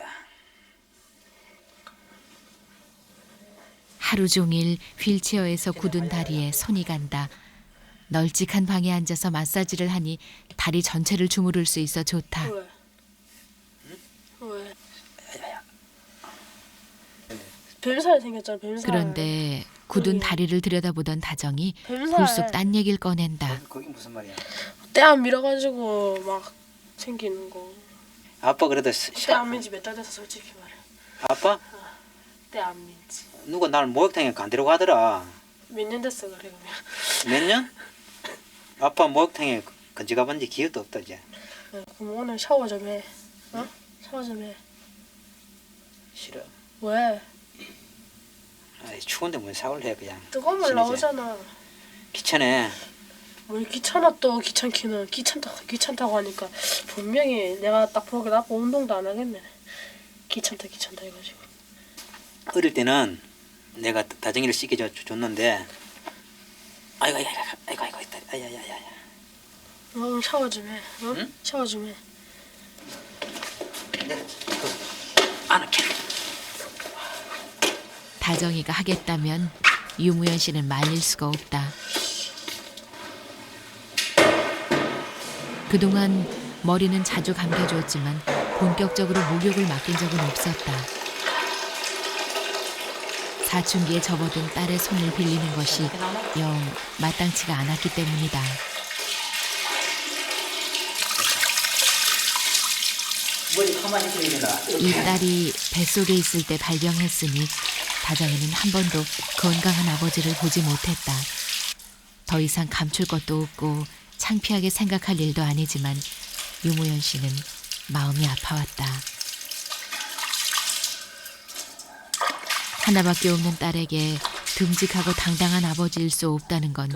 하루 종일 휠체어에서 굳은 다리에 손이 간다. 널찍한 방에 앉아서 마사지를 하니 다리 전체를 주무를 수 있어 좋다. 왜? 왜? 뱀살 생겼잖아 뱀살. 그런데 굳은 다리를 들여다보던 다정이 뱀살. 불쑥 딴 얘기를 꺼낸다. 거기 무슨 말이야? 때 안 밀어가지고 막 생기는 거. 아빠 그래도 때 안 민지 몇 달 돼서 솔직히 말해. 아빠 때 안 민지. 누가 날 목욕탕에 간다고 하더라. 몇 년 됐어 그래 그러면. 몇 년? 아빠 목욕탕에 건지 가본 지 기억도 없다 이제. 그럼 오늘 샤워 좀 해. 어? 샤워 좀 해. 싫어. 왜? 아이, 추운데 뭐 샤워를 해 그냥. 뜨거운 물 심해져. 나오잖아. 귀찮아. 뭘 귀찮아 또 귀찮기는 귀찮다고 하니까 분명히 내가 딱 보기에 나빠 운동도 안 하겠네. 귀찮다 해가지고. 어릴 때는 내가 다정이를 씻겨줬는데 아이고 아야야야. 샤워 좀 해. 응? 응? 샤워 좀 해. 안 할게. 다정이가 하겠다면 유무연 씨는 말릴 수가 없다. 그동안 머리는 자주 감겨주었지만 본격적으로 목욕을 맡긴 적은 없었다. 사춘기에 접어든 딸의 손을 빌리는 것이 영 마땅치가 않았기 때문이다. 머리 가만히 들이나. 이 딸이 뱃속에 있을 때 발병했으니 다정이는 한 번도 건강한 아버지를 보지 못했다. 더 이상 감출 것도 없고 창피하게 생각할 일도 아니지만 유무연 씨는 마음이 아파왔다. 하나밖에 없는 딸에게 듬직하고 당당한 아버지일 수 없다는 건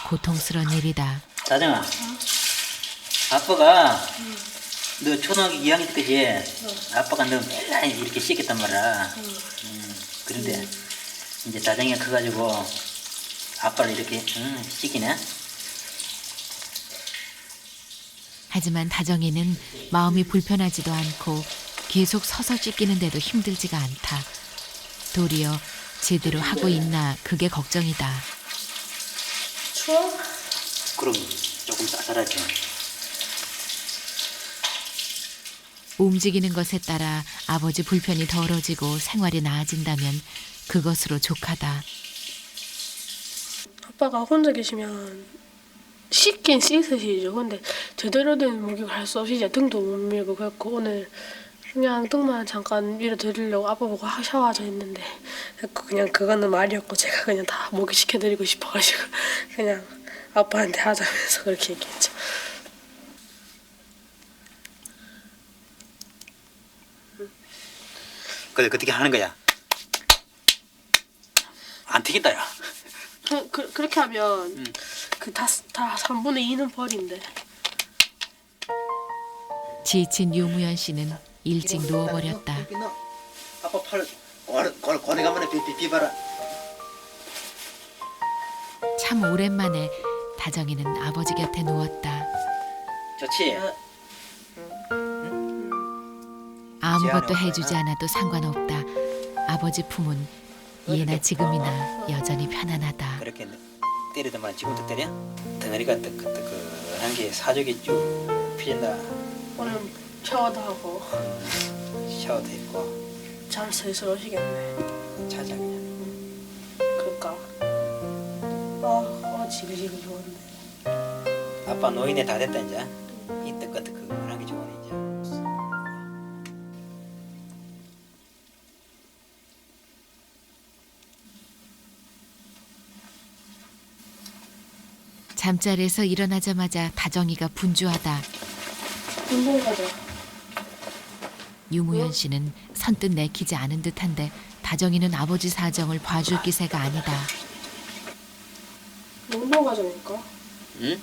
고통스러운 일이다. 다정아, 아빠가 너 초등학교 2학년 때까지 아빠가 너 맨날 이렇게 씻겠단 말이야. 그런데 이제 다정이가 커가지고 아빠를 이렇게 씻기네. 하지만 다정이는 마음이 불편하지도 않고 계속 서서 씻기는데도 힘들지가 않다. 도리어 제대로 하고 있나 그게 걱정이다. 추워? 그럼 조금 쌀쌀하지. 움직이는 것에 따라 아버지 불편이 덜어지고 생활이 나아진다면 그것으로 족하다. 아빠가 혼자 계시면 씻긴 씻으시죠. 근데 제대로 된 목욕을 할 수 없이 이제 등도 못 밀고 그랬고 오늘 그냥 등만 잠깐 밀어드리려고 아빠 보고 샤워하자 했는데 그냥 그거는 말이었고 제가 그냥 다 목욕시켜드리고 싶어가지고 그냥 아빠한테 하자면서 그렇게 얘기했죠. 그래 어떻게 하는 거야? 안 튀긴다 야. 그렇게 하면 그 다 3분의 2는 버린대. 지친 유무연 씨는 일찍 누워버렸다. 아빠 팔 권에 가면 비봐라. 참 오랜만에 다정이는 아버지 곁에 누웠다. 좋지? 아무것도 해주지 않아도 상관없다. 아버지 품은 예나 지금이나 여전히 편안하다. 그렇게 때리더만 지금도 때려? 덩어리가 뜨끈뜨끈한 게 사족이 쭉 피진다. 오늘 샤워도 하고 샤워도 했고 잠 슬슬 오시겠네. 자자 그냥. 그러니까 지그지그 좋은데. 아빠 노인네 다 됐다 이제. 이 뜨끈뜨끈한 게 좋으네 이제. 잠자리에서 일어나자마자 다정이가 분주하다. 운동 가자. 유무연 씨는 선뜻 내키지 않은 듯한데 다정이는 아버지 사정을 봐줄 기세가 아니다. 운동 가자니까. 응?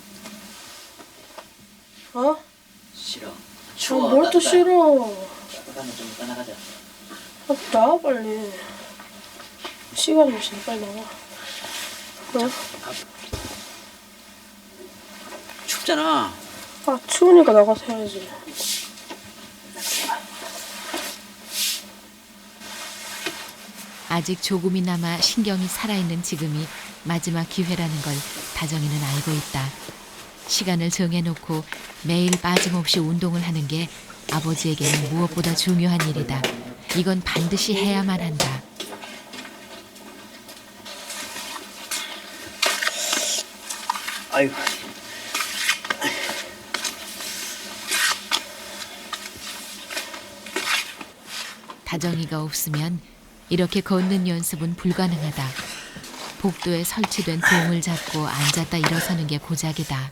어? 싫어. 뭘 또 싫어. 따뜻하면 좀 떠나가자. 나와 빨리. 시간이 없으니 빨리 나와. 왜? 춥잖아. 추우니까 나가서 해야지. 아직 조금이나마 신경이 살아있는 지금이 마지막 기회라는 걸 다정이는 알고 있다. 시간을 정해놓고 매일 빠짐없이 운동을 하는 게 아버지에게는 무엇보다 중요한 일이다. 이건 반드시 해야만 한다. 아이고. 다정이가 없으면 이렇게 걷는 연습은 불가능하다. 복도에 설치된 봉을 잡고 앉았다 일어서는 게 고작이다.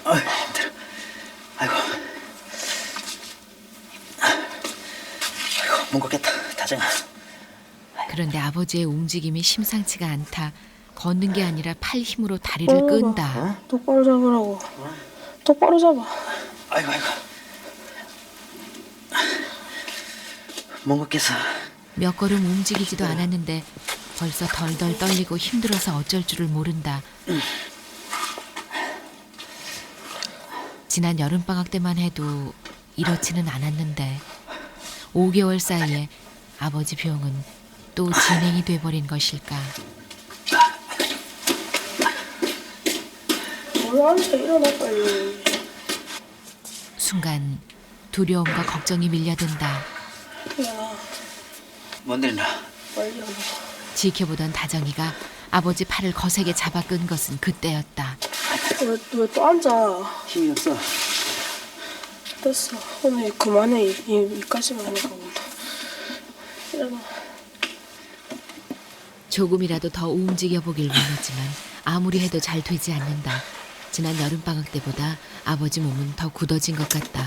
힘들어. 아이고. 아이고 못 걷겠다. 다정아. 그런데 아버지의 움직임이 심상치가 않다. 걷는 게 아니라 팔 힘으로 다리를 끈다. 똑바로 잡으라고. 똑바로 잡아. 아이고. 못 걷겠어. 몇 걸음 움직이지도 않았는데 벌써 덜덜 떨리고 힘들어서 어쩔 줄을 모른다. 지난 여름방학 때만 해도 이렇지는 않았는데 5개월 사이에 아버지 병은 또 진행이 돼버린 것일까. 뭘 앉아 일어나 빨리. 순간 두려움과 걱정이 밀려든다. 일어나. 뭔 일이나? 빨리 일어나. 지켜보던 다정이가 아버지 팔을 거세게 잡아 끈 것은 그때였다. 왜 또 앉아? 힘이 없어. 됐어. 오늘 그만해. 이까지만 하니까 오늘. 일어나. 조금이라도 더 움직여 보길 원했지만 아무리 해도 잘 되지 않는다. 지난 여름방학 때보다 아버지 몸은 더 굳어진 것 같다.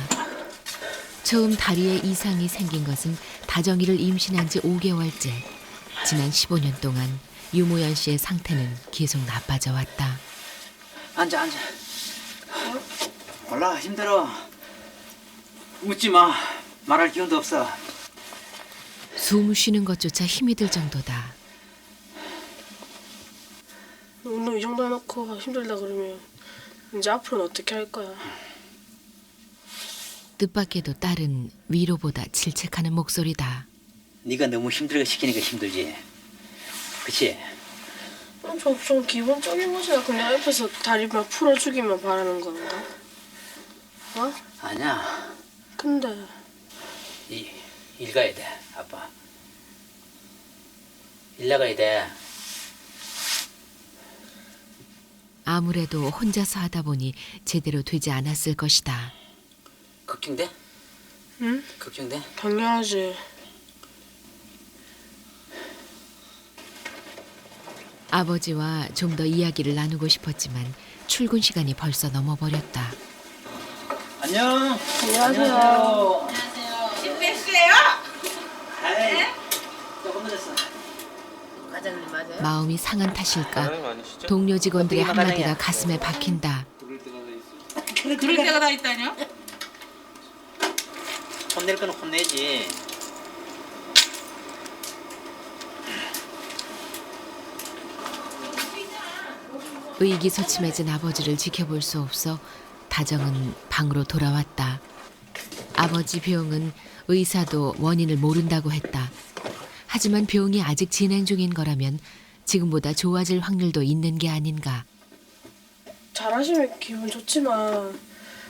처음 다리에 이상이 생긴 것은 다정이를 임신한 지 5개월째. 지난 15년 동안 유모연 씨의 상태는 계속 나빠져 왔다. 앉아. 몰라, 힘들어. 웃지 마. 말할 기운도 없어. 숨 쉬는 것조차 힘이 들 정도다. 운동 이 정도 해놓고 힘들다 그러면 이제 앞으로는 어떻게 할 거야? 뜻밖에도 딸은 위로보다 질책하는 목소리다. 네가 너무 힘들게 시키니까 힘들지. 그치? 좀 기본적인 것이나 그냥 옆에서 다리만 풀어주기만 바라는 건가? 어? 아니야. 근데 일 가야 돼, 아빠. 일 나가야 돼. 아무래도 혼자서 하다 보니 제대로 되지 않았을 것이다. 걱정돼? 응? 걱정돼? 당연하지. 아버지와 좀 더 이야기를 나누고 싶었지만 출근 시간이 벌써 넘어버렸다. 안녕. 안녕하세요. 집 몇 시에요? 아이, 조금 늦었어. 과장님 맞아요? 마음이 상한 탓일까 동료 직원들의 한마디가 가슴에 박힌다. 그럴 때가 다 있다뇨? 혼낼 건 혼내지. 의기소침해진 아버지를 지켜볼 수 없어 다정은 방으로 돌아왔다. 아버지 병은 의사도 원인을 모른다고 했다. 하지만 병이 아직 진행 중인 거라면 지금보다 좋아질 확률도 있는 게 아닌가. 잘하시면 기분 좋지만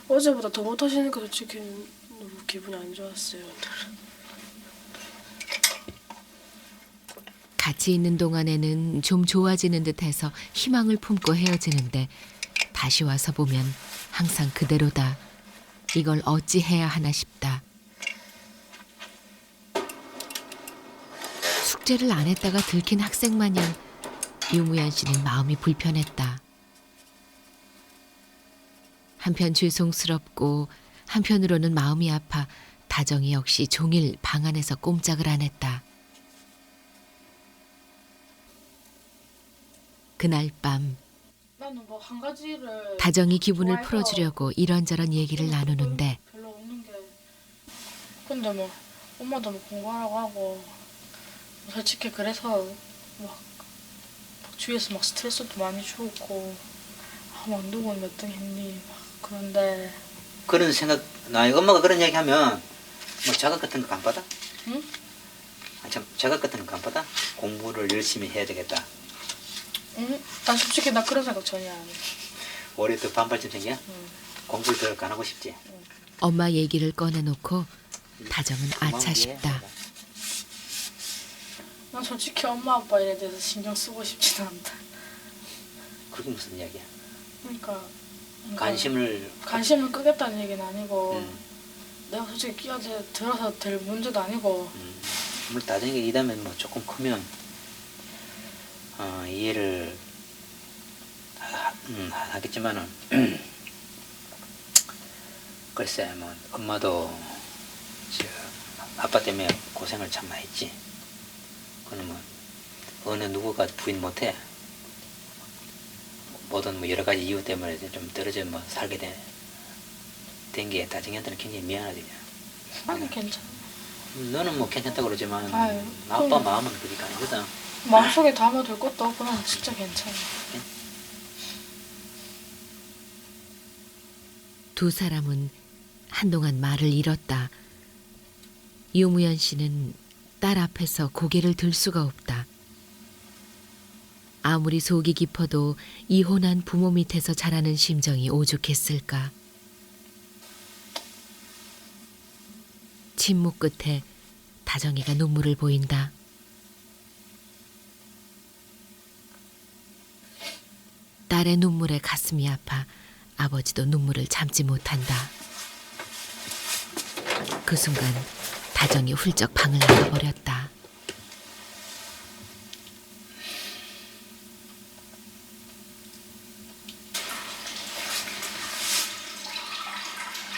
어제보다 더 못하시니까 솔직히 너무 기분이 안 좋았어요. 같이 있는 동안에는 좀 좋아지는 듯해서 희망을 품고 헤어지는데 다시 와서 보면 항상 그대로다. 이걸 어찌 해야 하나 싶다. 숙제를 안 했다가 들킨 학생 마냥 유무연 씨는 마음이 불편했다. 한편 죄송스럽고 한편으로는 마음이 아파 다정이 역시 종일 방 안에서 꼼짝을 안 했다. 그날 밤 나는 뭐 한 가지를 다정이 기분을 좋아해서 풀어주려고 이런저런 얘기를 나누는데 별로 없는 게 근데 뭐 엄마도 뭐 공부하라고 하고 솔직히 그래서 막 주위에서 막 스트레스도 많이 주고 막 누구는 몇 등 했니 막 그런데 그런 생각, 나 엄마가 그런 얘기 하면 뭐 자각 같은 거 안 받아? 응? 아, 참, 자각 같은 거 안 받아? 공부를 열심히 해야 되겠다. 응? 난 솔직히 나 그런 생각 전혀 안 해. 올해 또 반발점 생겨? 응. 공부를 더 안 하고 싶지? 엄마 얘기를 꺼내놓고 다정은 아차 싶다. 난 솔직히 엄마 아빠 일에 대해서 신경 쓰고 싶진 않다. 그게 무슨 이야기야? 그러니까 관심을 관심을 끄겠다는 얘기는 아니고 음. 내가 솔직히 들어서 될 문제도 아니고 물론 나중에 이다면 뭐 조금 크면 이해를 하겠지만은 글쎄 뭐 엄마도 아빠 때문에 고생을 참 많이 했지. 그는 뭐 어느 누구가 부인 못해. 뭐든 뭐 여러 가지 이유 때문에 좀 떨어져 뭐 살게 된 게 다정이한테는 굉장히 미안하지. 아니 괜찮아. 너는 뭐 괜찮다고 그러지만 아유, 아빠 그럼- 마음은 그러니까 아니거든. 마음속에 담아둘 것도 없고 난 진짜 괜찮아. 두 사람은 한동안 말을 잃었다. 유무연 씨는 딸 앞에서 고개를 들 수가 없다. 아무리 속이 깊어도 이혼한 부모 밑에서 자라는 심정이 오죽했을까. 침묵 끝에 다정이가 눈물을 보인다. 딸의 눈물에 가슴이 아파 아버지도 눈물을 참지 못한다. 그 순간 다정이 훌쩍 방을 나가버렸다.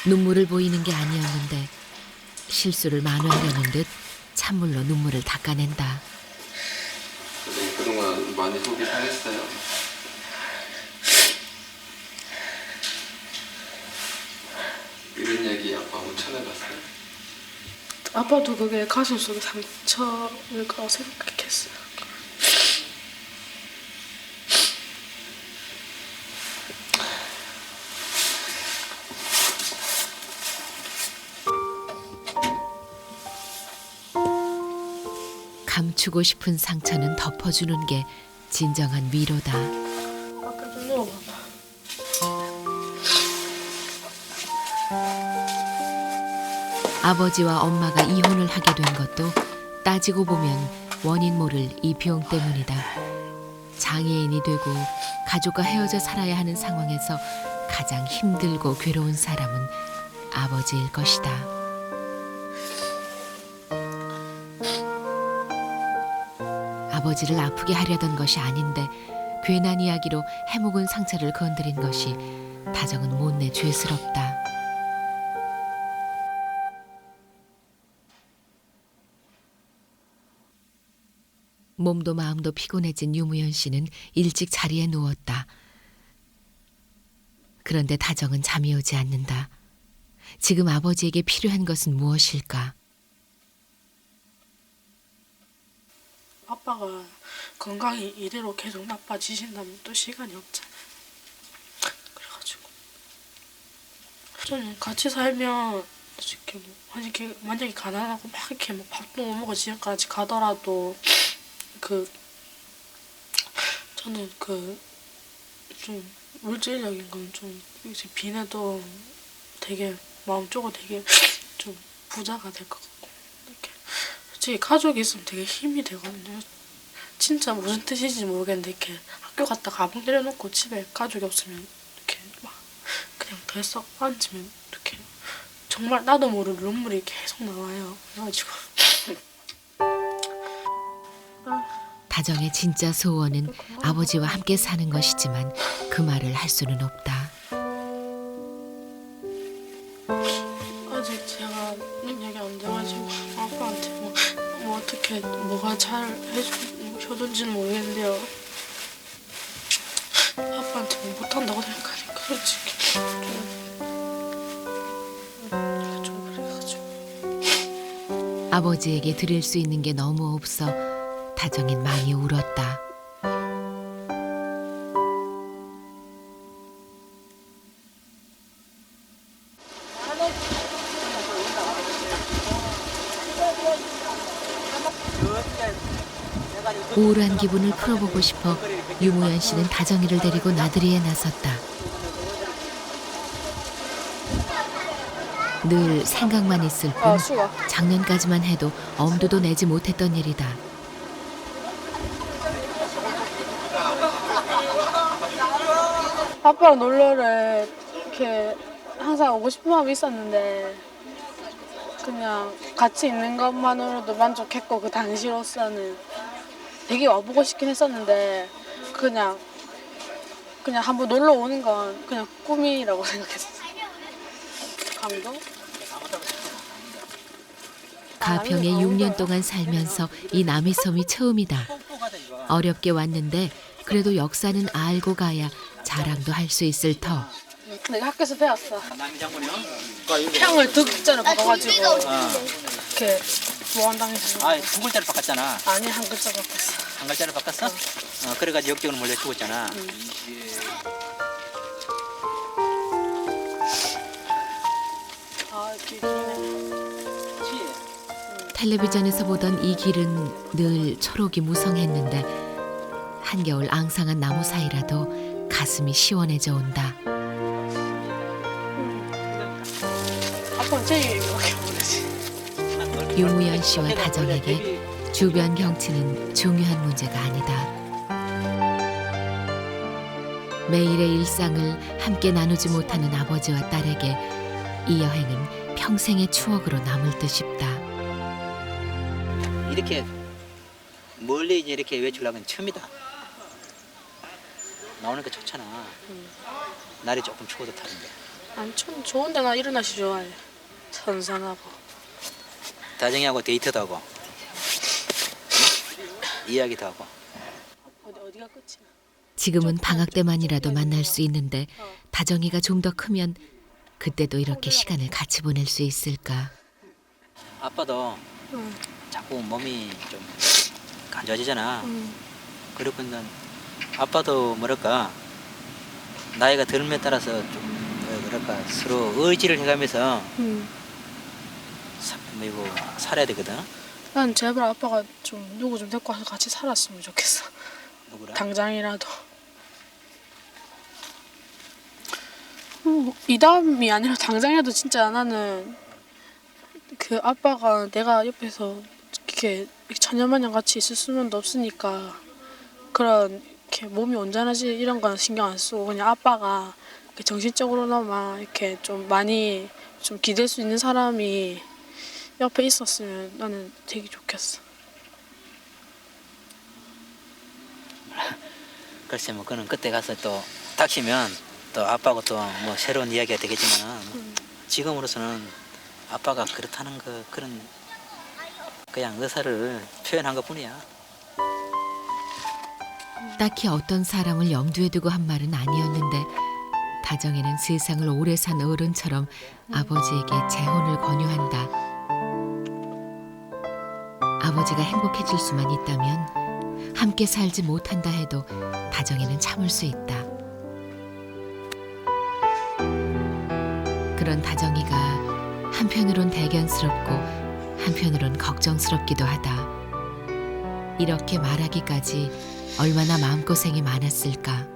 눈물을 보이는 게 아니었는데 실수를 만회하려는 듯 찬물로 눈물을 닦아낸다. 선생님 그동안 많이 속이 상했어요. 이런 얘기 아빠 한번 전해봤어요? 아빠도 그게 가슴속에 상처일 거라고 생각했어요. 감추고 싶은 상처는 덮어주는 게 진정한 위로다. 아까 좀 누워봐봐. 아버지와 엄마가 이혼을 하게 된 것도 따지고 보면 원인 모를 이 병 때문이다. 장애인이 되고 가족과 헤어져 살아야 하는 상황에서 가장 힘들고 괴로운 사람은 아버지일 것이다. 아버지를 아프게 하려던 것이 아닌데 괜한 이야기로 해묵은 상처를 건드린 것이 다정은 못내 죄스럽다. 몸도 마음도 피곤해진 유무연 씨는 일찍 자리에 누웠다. 그런데 다정은 잠이 오지 않는다. 지금 아버지에게 필요한 것은 무엇일까? 아빠가 건강이 이대로 계속 나빠지신다면 또 시간이 없잖아요. 그래가지고 저는 같이 살면 이렇게 뭐 이렇게 만약에 가난하고 막 이렇게 뭐 밥도 못 먹어 지금까지 가더라도 저는 좀 물질적인 건 좀 이제 빈해도 되게 마음적으로 되게 좀 부자가 될 것 같고 이렇게 솔직히 가족이 있으면 되게 힘이 되거든요. 진짜 무슨 뜻인지 모르겠는데 이렇게 학교 갔다 가방 내려놓고 집에 가족이 없으면 이렇게 막 그냥 들썩 앉으면 이렇게 정말 나도 모르는 눈물이 계속 나와요. 그래가지고 다정의 진짜 소원은 아버지와 함께 사는 것이지만 그 말을 할 수는 없다. 아직 제가 능력이 안 돼가지고 아빠한테 뭐 어떻게 뭐가 잘 해주든지는 모르겠는데요. 아빠한테 뭐 못한다고 생각하니까 솔직히 좀 그래가지고 아버지에게 드릴 수 있는 게 너무 없어 다정인 많이 울었다. 우울한 기분을 풀어보고 싶어 유무연 씨는 다정이를 데리고 나들이에 나섰다. 늘 생각만 있을 뿐 작년까지만 해도 엄두도 내지 못했던 일이다. 아빠랑 놀러를 이렇게 항상 오고 싶은 마음이 있었는데 그냥 같이 있는 것만으로도 만족했고 그 당시로서는 되게 와보고 싶긴 했었는데 그냥 한번 놀러 오는 건 그냥 꿈이라고 생각했어요. 감동? 가평에 6년 동안 살면서 이 남이섬이 처음이다. 어렵게 왔는데 그래도 역사는 알고 가야 자랑도 할 수 있을 터. 내가 학교에서 배웠어. 평을 득자로 바꿔가지고 이렇게 무한당해서. 아, 두 글자를 바꿨잖아. 아니 한 글자 바꿨어. 한 글자를 바꿨어? 그래가지고 역적으로 몰래 죽었잖아. 아 길이네. 텔레비전에서 보던 이 길은 늘 초록이 무성했는데 한겨울 앙상한 나무 사이라도 가슴이 시원해져 온다. 아빠는 제일 이렇게 모르지. 유무연 씨와 다정에게 주변 경치는 중요한 문제가 아니다. 매일의 일상을 함께 나누지 못하는 아버지와 딸에게 이 여행은 평생의 추억으로 남을 듯 싶다. 이렇게 멀리 이제 이렇게 외출하면 처음이다. 나오니까 좋잖아. 날이 조금 추워도 타는데. 안 좋은데 나 이런 날씨 좋아해. 선선하고. 다정이하고 데이트도 하고 이야기도 하고. 어디가 끝이야? 지금은 방학 때만이라도 만날 수 있는데 다정이가 좀 더 크면 그때도 이렇게 시간을 같이 보낼 수 있을까? 아빠도 응. 자꾸 몸이 좀 안 좋아지잖아. 응. 그리고 난 아빠도 뭐랄까 나이가 들음에 따라서 좀 뭐랄까 서로 의지를 해가면서 응. 살아야 되거든. 난 제발 아빠가 좀 누구 좀 데리고 와서 같이 살았으면 좋겠어. 누구랑? 당장이라도. 이 다음이 아니라 당장이라도 진짜 나는 그 아빠가 내가 옆에서 이렇게 천년만년 같이 있을 수만도 없으니까 그런 이렇게 몸이 온전하지 이런 건 신경 안 쓰고 그냥 아빠가 이렇게 정신적으로나마 이렇게 좀 많이 좀 기댈 수 있는 사람이 옆에 있었으면 나는 되게 좋겠어. 글쎄 뭐 그는 그때 가서 또 닥치면 또 아빠하고 또 뭐 새로운 이야기가 되겠지만은 지금으로서는 아빠가 그렇다는 그런 그냥 의사를 표현한 것뿐이야. 딱히 어떤 사람을 염두에 두고 한 말은 아니었는데 다정이는 세상을 오래 산 어른처럼 아버지에게 재혼을 권유한다. 아버지가 행복해질 수만 있다면 함께 살지 못한다 해도 다정이는 참을 수 있다. 그런 다정이가 한편으론 대견스럽고 한편으론 걱정스럽기도 하다. 이렇게 말하기까지 얼마나 마음고생이 많았을까.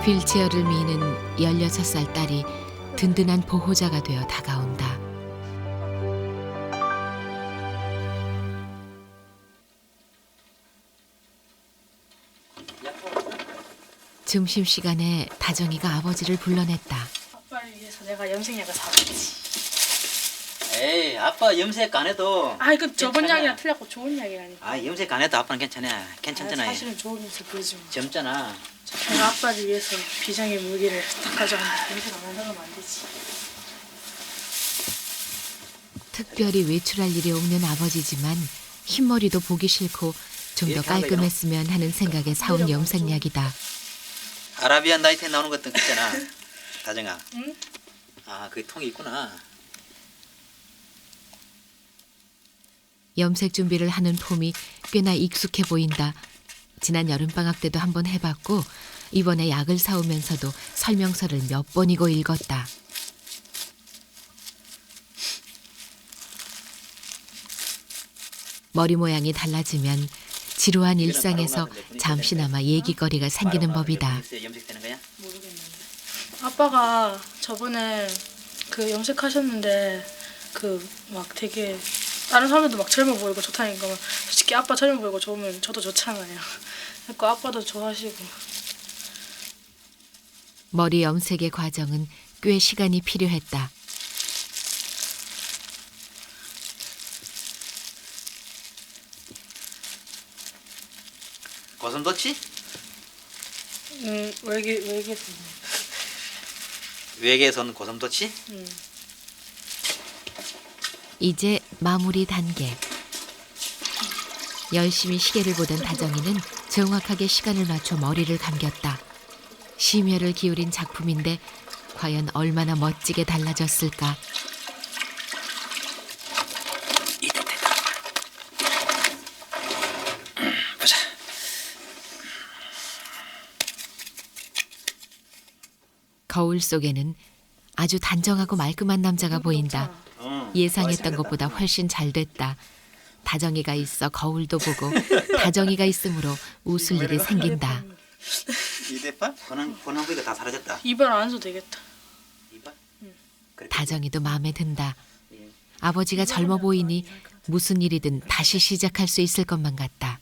휠체어를 미는 16살 딸이 든든한 보호자가 되어 다가온다. 점심시간에 다정이가 아버지를 불러냈다. 아빠를 위해서 내가 염색약을 사왔지. 에이 아빠 염색 안 해도. 아 이거 저번 괜찮아. 약이랑 틀렸고 좋은 약이라니까. 아 염색 안 해도 아빠는 괜찮아. 괜찮잖아. 사실은 좋은 염색 보여줘. 젊잖아. 내가 아빠를 위해서 비장의 무기를 딱 가져왔는데 염색 안 한다면 안 되지. 특별히 외출할 일이 없는 아버지지만 흰머리도 보기 싫고 좀 더 깔끔했으면 하는 생각에 사온 염색약이다. 아라비안 나이트에 나오는 것도 있잖아. 다정아. 응? 아 그 통이 있구나. 염색 준비를 하는 폼이 꽤나 익숙해 보인다. 지난 여름방학 때도 한번 해봤고 이번에 약을 사오면서도 설명서를 몇 번이고 읽었다. 머리 모양이 달라지면 지루한 일상에서 잠시나마 얘기거리가 생기는 법이다. 염색되는 거야? 모르겠는데. 아빠가 저번에 그 염색하셨는데 그 막 되게 다른 사람들도 막 젊어 보이고 좋다니까 막 솔직히 아빠 젊어 보이고 좋으면 저도 좋잖아요. 그러니까 아빠도 좋아하시고. 머리 염색의 과정은 꽤 시간이 필요했다. 고슴도치? 외계에서. 외계에서 온 고슴도치? 이제 마무리 단계. 열심히 시계를 보던 다정이는 정확하게 시간을 맞춰 머리를 감겼다. 심혈을 기울인 작품인데 과연 얼마나 멋지게 달라졌을까. 이때 됐다. 보자. 거울 속에는 아주 단정하고 말끔한 남자가 보인다. 예상했던 것보다 훨씬 잘 됐다. 다정이가 있어 거울도 보고 다정이가 있으므로 웃을 일이 생긴다. 이대파? 권한구이가 다 사라졌다. 이발 안 해도 되겠다. 이빨? 다정이도 마음에 든다. 아버지가 젊어 보이니 무슨 일이든 다시 시작할 수 있을 것만 같다.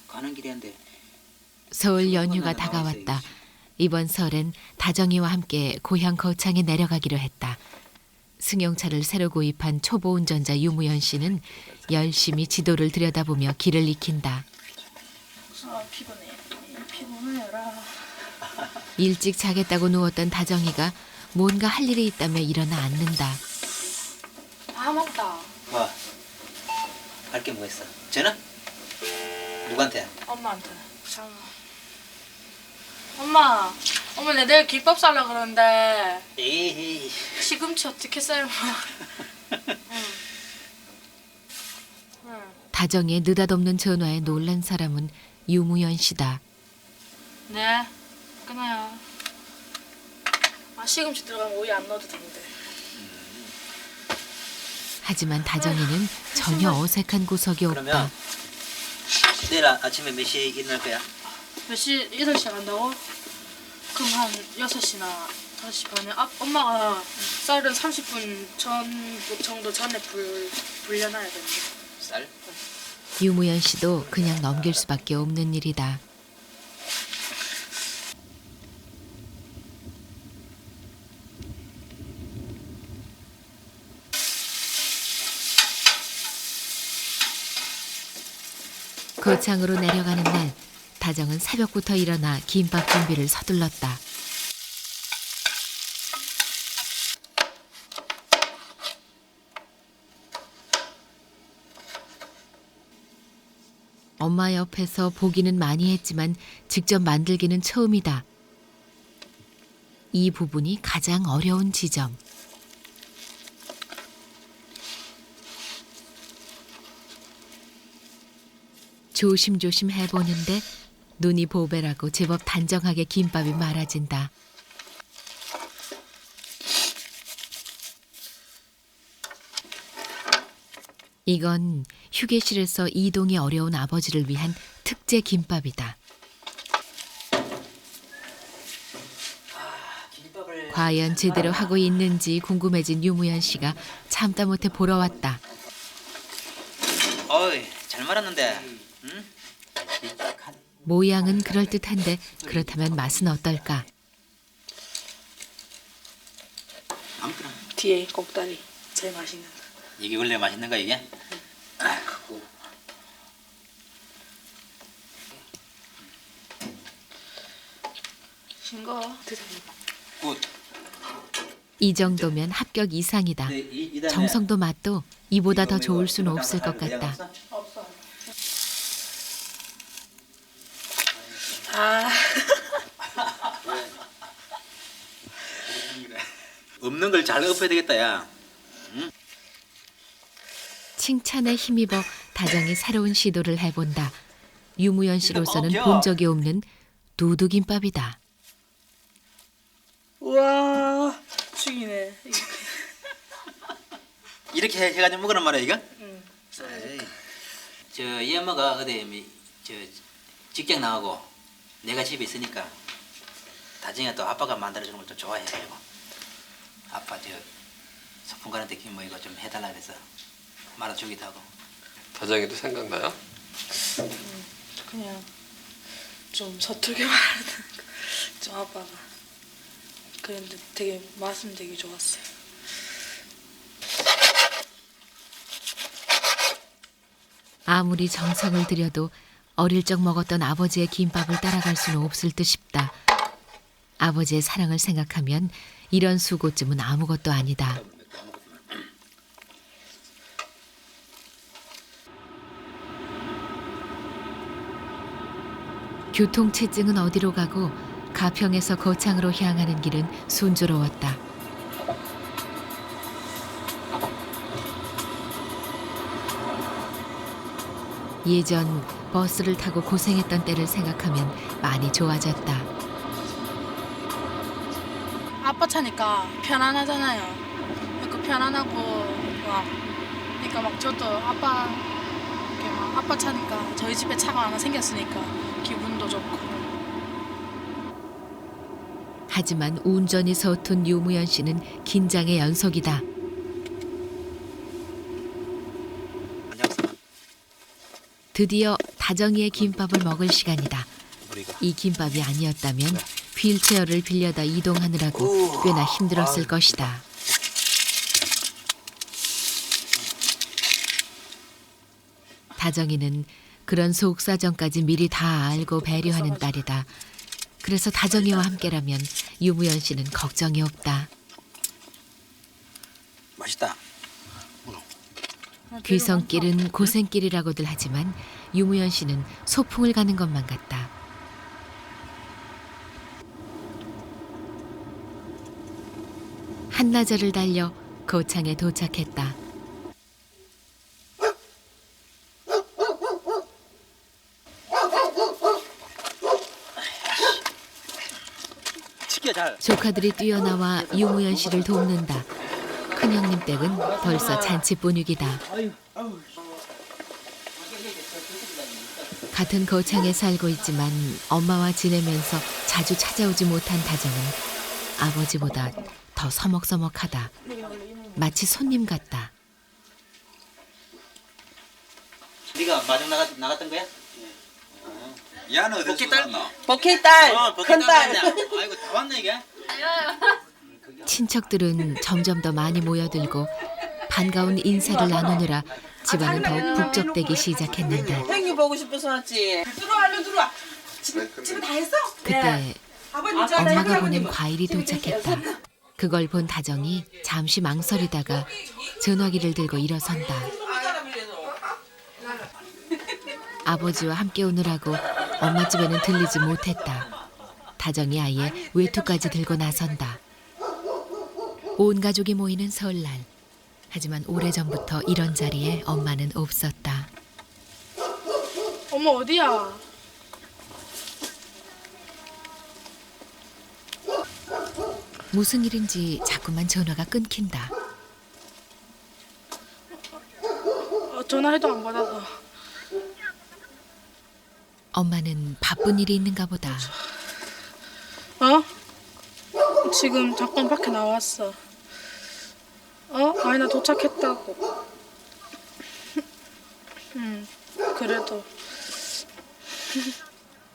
가는 길인데 서울 연휴가 다가왔다. 이번 설엔 다정이와 함께 고향 거창에 내려가기로 했다. 승용차를 새로 구입한 초보 운전자 유무연 씨는 열심히 지도를 들여다보며 길을 익힌다. 아 피곤해라. 일찍 자겠다고 누웠던 다정이가 뭔가 할 일이 있다며 일어나 앉는다. 아 맞다. 뭐? 할 게 뭐 있어? 전화? 누구한테? 엄마한테. 잠깐. 엄마 내 내일 김밥 살려 그러는데 에이. 시금치 어떻게 삶아? 다정이의 느닷없는 전화에 놀란 사람은 유무연 씨다. 네, 끊어요. 아 시금치 들어가면 오이 안 넣어도 되는데. 하지만 다정이는 전혀 어색한 구석이 없다. 그러면 내일 아침에 몇 시에 일어날 거야? 몇 시? 8시에 간다고? 그럼 한 6시나 5시 반에 엄마가 쌀은 30분 정도 전에 불려놔야 되는데. 쌀? 유무연 씨도 그냥 넘길 수밖에 없는 일이다. 거창으로 내려가는 날, 다정은 새벽부터 일어나 김밥 준비를 서둘렀다. 엄마 옆에서 보기는 많이 했지만 직접 만들기는 처음이다. 이 부분이 가장 어려운 지점. 조심조심 해보는데 눈이 보배라고 제법 단정하게 김밥이 말아진다. 이건 휴게실에서 이동이 어려운 아버지를 위한 특제 김밥이다. 과연 제대로 하고 있는지 궁금해진 유무연 씨가 참다 못해 보러 왔다. 어이, 잘 말았는데. 응? 모양은 그럴듯한데 그렇다면 맛은 어떨까? 아무거나. 뒤에 꼭다리 제일 맛있는. 이게 원래 맛있는 거야 이게? 싱거 드세요. 굿. 이 정도면 합격 이상이다. 정성도 맛도 이보다 더 좋을 수는 없을 것 같다. 없어. 아. 없는 걸 잘 엎어야 되겠다 야. 칭찬에 힘입어 다정이 새로운 시도를 해본다. 유무연 씨로서는 본 적이 없는 두두김밥이다. 우와 죽이네. 이렇게 해가지고 먹으란 말이야 이거? 응. 저이 엄마가 어디 저 직장 나가고 내가 집에 있으니까 나중에 또 아빠가 만들어주는 걸 좀 좋아해가지고 아빠 저 소풍 가는데 뭐 이거 좀 해달라 그래서 말아주기도 하고. 다정이도 생각나요? 그냥 좀 서툴게 말하는 좀 아빠가 그런데 되게 맛은 되게 좋았어요. 아무리 정성을 들여도 어릴 적 먹었던 아버지의 김밥을 따라갈 수는 없을 듯 싶다. 아버지의 사랑을 생각하면 이런 수고쯤은 아무것도 아니다. 교통체증은 어디로 가고 가평에서 거창으로 향하는 길은 순조로웠다. 예전 버스를 타고 고생했던 때를 생각하면 많이 좋아졌다. 아빠 차니까 편안하잖아요. 그러니까 편안하고 막 그러니까 막 저도 아빠 이렇게 막 아빠 차니까 저희 집에 차가 하나 생겼으니까 기분도 좋고 하지만 운전이 서툰 유무연 씨는 긴장의 연속이다. 드디어 다정이의 김밥을 먹을 시간이다. 이 김밥이 아니었다면 휠체어를 빌려다 이동하느라고 꽤나 힘들었을 것이다. 다정이는 그런 속사정까지 미리 다 알고 배려하는 딸이다. 그래서 다정이와 함께라면 유무연 씨는 걱정이 없다. 맛있다. 귀성길은 고생길이라고들 하지만 유무연 씨는 소풍을 가는 것만 같다. 한나절을 달려 고창에 도착했다. 치켜 잘. 조카들이 뛰어나와 유무연 씨를 돕는다. 큰형님 댁은 벌써 잔치 분위기다. 같은 거창에 살고 있지만 엄마와 지내면서 자주 찾아오지 못한 다정은 아버지보다 더 서먹서먹하다. 마치 손님 같다. 네가 마중 나갔던 거야? 야는 어디서 났나? 버킷딸, 큰딸. 아이고 다 왔네 이게. 친척들은 점점 더 많이 모여들고 반가운 인사를 나누느라 집안은 더욱 북적대기 시작했는데 행유 보고 싶어서 왔지. 들어와, 얼른 들어와. 집에 다 했어? 그때 엄마가 보낸 과일이 도착했다. 그걸 본 다정이 잠시 망설이다가 전화기를 들고 일어선다. 아버지와 함께 오느라고 엄마 집에는 들리지 못했다. 다정이 아예 외투까지 들고 나선다. 온 가족이 모이는 설날. 하지만 오래전부터 이런 자리에 엄마는 없었다. 엄마 어디야? 무슨 일인지 자꾸만 전화가 끊긴다. 전화해도 안 받아서. 엄마는 바쁜 일이 있는가 보다. 어? 지금 잠깐 밖에 나왔어. 아니 나 도착했다고. 그래도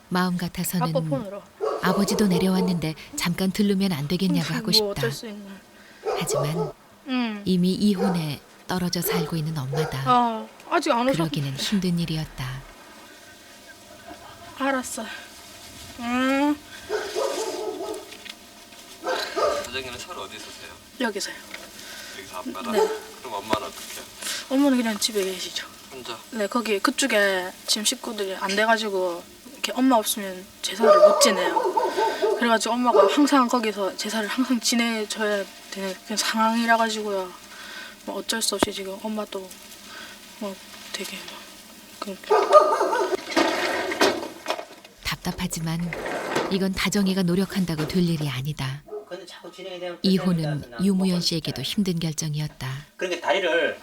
마음 아빠 같아서는 폰으로. 아버지도 내려왔는데 잠깐 들르면 안 되겠냐고 하고 뭐 싶다. 어쩔 수 있나. 하지만 응. 이미 이혼해 떨어져 살고 있는 엄마다. 아직 안 오셨. 그러기는 힘든 일이었다. 알았어. 사장님은 서로 어디 있으세요? 여기서요. 여기서 아빠랑? 네. 그럼 엄마는 어떻게 해요? 엄마는 그냥 집에 계시죠. 혼자? 네, 거기 그쪽에 지금 식구들이 안 돼가지고 이렇게 엄마 없으면 제사를 못 지내요. 그래가지고 엄마가 항상 거기서 제사를 항상 지내줘야 되는 그런 상황이라 가지고요. 뭐 어쩔 수 없이 지금 엄마도 뭐 되게 답답하지만 이건 다정이가 노력한다고 될 일이 아니다. 근데 자꾸 진행이 되면 이혼은 유무연 씨에게도 힘든 결정이었다. 그러니까 다리를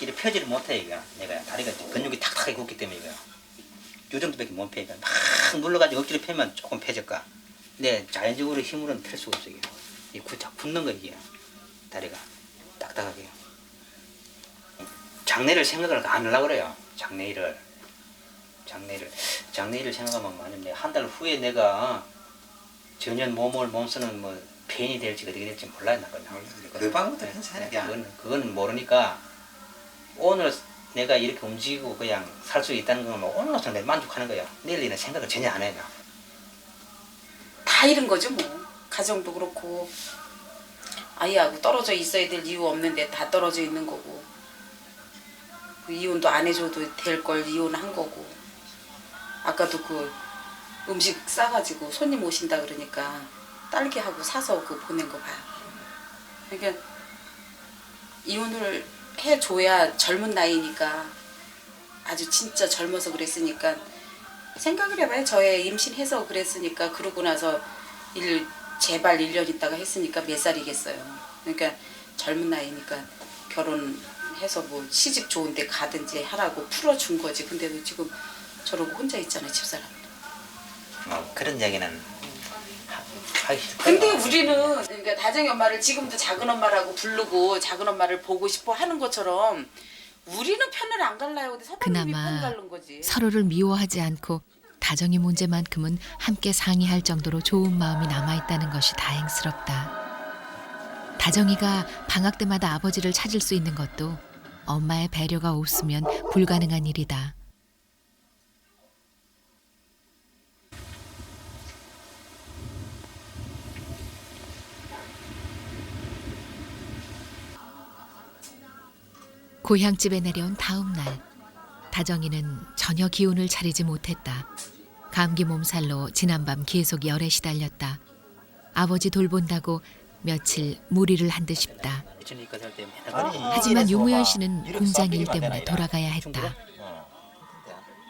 이렇게 펴지를 못해 이거. 내가 다리가 근육이 탁탁하게 굳기 때문에 이거. 요 정도밖에 못 펴. 이거 막 눌러가지고 억지로 펴면 조금 펴질까. 근데 자연적으로 힘으로는 펼 수가 없어 이게. 이 굳는 거 이게. 다리가 딱딱하게. 장례를 생각을 안 하려고 그래요. 장례일을 생각하면 만약 내가 한 달 후에 내가 전혀 몸 쓰는 뭐 폐인이 될지 어떻게 될지 몰라요 나 그냥. 그 방법도 괜찮아. 그건 모르니까 오늘 내가 이렇게 움직이고 그냥 살 수 있다는 건 오늘로서 내가 만족하는 거야. 내일 일은 생각을 전혀 안 해요. 다 잃은 거죠 뭐. 가정도 그렇고 아이하고 떨어져 있어야 될 이유 없는데 다 떨어져 있는 거고 그 이혼도 안 해줘도 될 걸 이혼한 거고 아까도 그 음식 싸가지고 손님 오신다 그러니까 딸기하고 사서 그 보낸 거 봐요. 그러니까 이혼을 해줘야 젊은 나이니까 아주 진짜 젊어서 그랬으니까 생각을 해봐요. 저의 임신해서 그랬으니까 그러고 나서 재발 1년 있다가 했으니까 몇 살이겠어요. 그러니까 젊은 나이니까 결혼해서 뭐 시집 좋은 데 가든지 하라고 풀어준 거지. 근데도 지금 저러고 혼자 있잖아요 집사람. 그런 얘기는 근데 우리는 그러니까 다정이 엄마를 지금도 작은 엄마라고 부르고 작은 엄마를 보고 싶어 하는 것처럼 우리는 편을 안 갈라요. 근데 서방님이 편 그나마 갈른 거지. 서로를 미워하지 않고 다정이 문제만큼은 함께 상의할 정도로 좋은 마음이 남아있다는 것이 다행스럽다. 다정이가 방학 때마다 아버지를 찾을 수 있는 것도 엄마의 배려가 없으면 불가능한 일이다. 고향집에 내려온 다음 날, 다정이는 전혀 기운을 차리지 못했다. 감기 몸살로 지난밤 계속 열에 시달렸다. 아버지 돌본다고 며칠 무리를 한 듯 싶다. 하지만 유무연 씨는 공장 일 때문에 돌아가야 했다.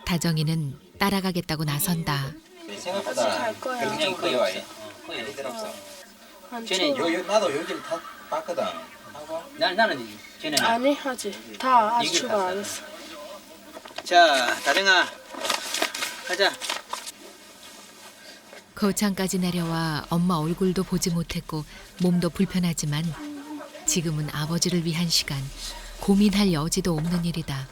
다정이는 따라가겠다고 나선다. 생각보다 갈 거야. 굉장히 커요. 안 쟤네 추워. 나도 요즘 다 봤거든. 나는 쟤네. 아니 하지. 다 아직 출발 안 했어. 자, 다정아, 가자. 거창까지 내려와 엄마 얼굴도 보지 못했고 몸도 불편하지만 지금은 아버지를 위한 시간, 고민할 여지도 없는 일이다.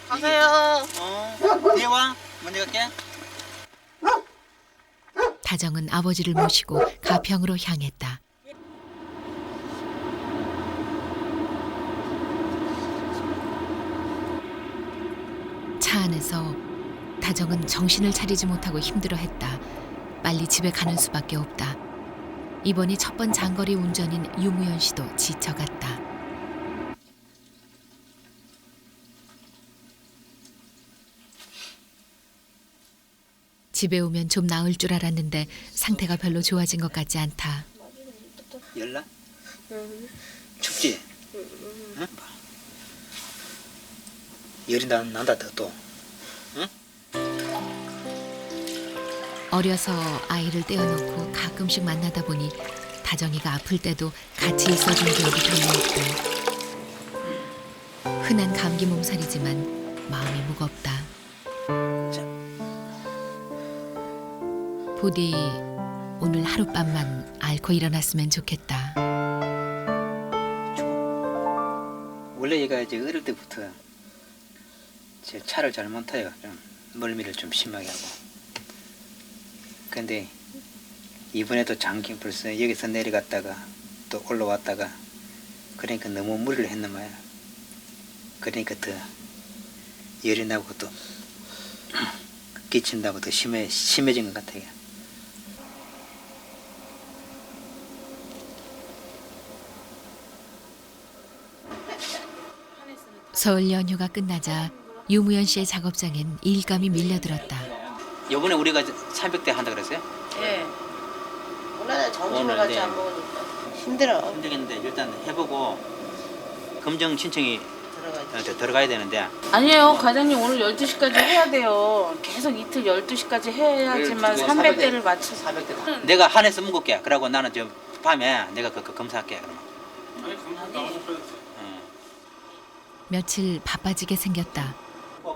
가세요. 뒤에 와. 먼저 갈게. 다정은 아버지를 모시고 가평으로 향했다. 차 안에서 다정은 정신을 차리지 못하고 힘들어했다. 빨리 집에 가는 수밖에 없다. 이번이 첫 번 장거리 운전인 유무연 씨도 지쳐갔다. 집에 오면 좀 나을 줄 알았는데 상태가 별로 좋아진 것 같지 않다. 열나? 춥지? 응? 열이 난다 또. 어려서 아이를 떼어놓고 가끔씩 만나다 보니 다정이가 아플 때도 같이 있어준 기억이 별로 없다. 흔한 감기 몸살이지만 마음이 무겁다. 부디 오늘 하룻밤만 앓고 일어났으면 좋겠다. 원래 얘가 이제 어릴 때부터 제 차를 잘 못 타요. 좀 멀미를 좀 심하게 하고. 근데 이번에도 장기 벌써 여기서 내려갔다가 또 올라왔다가 그러니까 너무 무리를 했나 봐요. 그러니까 더 열이 나고 또 기침나고 더 심해진 것 같아요. 설 연휴가 끝나자 유무연 씨의 작업장엔 일감이 밀려들었다. 이번에 우리가 300대 한다 그랬어요? 예. 오늘 점심을 오늘, 같이 네. 안 먹으니까 힘들어. 힘들겠는데 일단 해보고 검정 신청이 들어가야 되는데 아니에요. 과장님 오늘 12시까지 해야 돼요. 계속 이틀 12시까지 해야지만 300대를 맞춰서. 400대. 내가 한해서 묵을게. 그러고 나는 저 밤에 내가 그 검사할게. 그러면. 며칠 바빠지게 생겼다.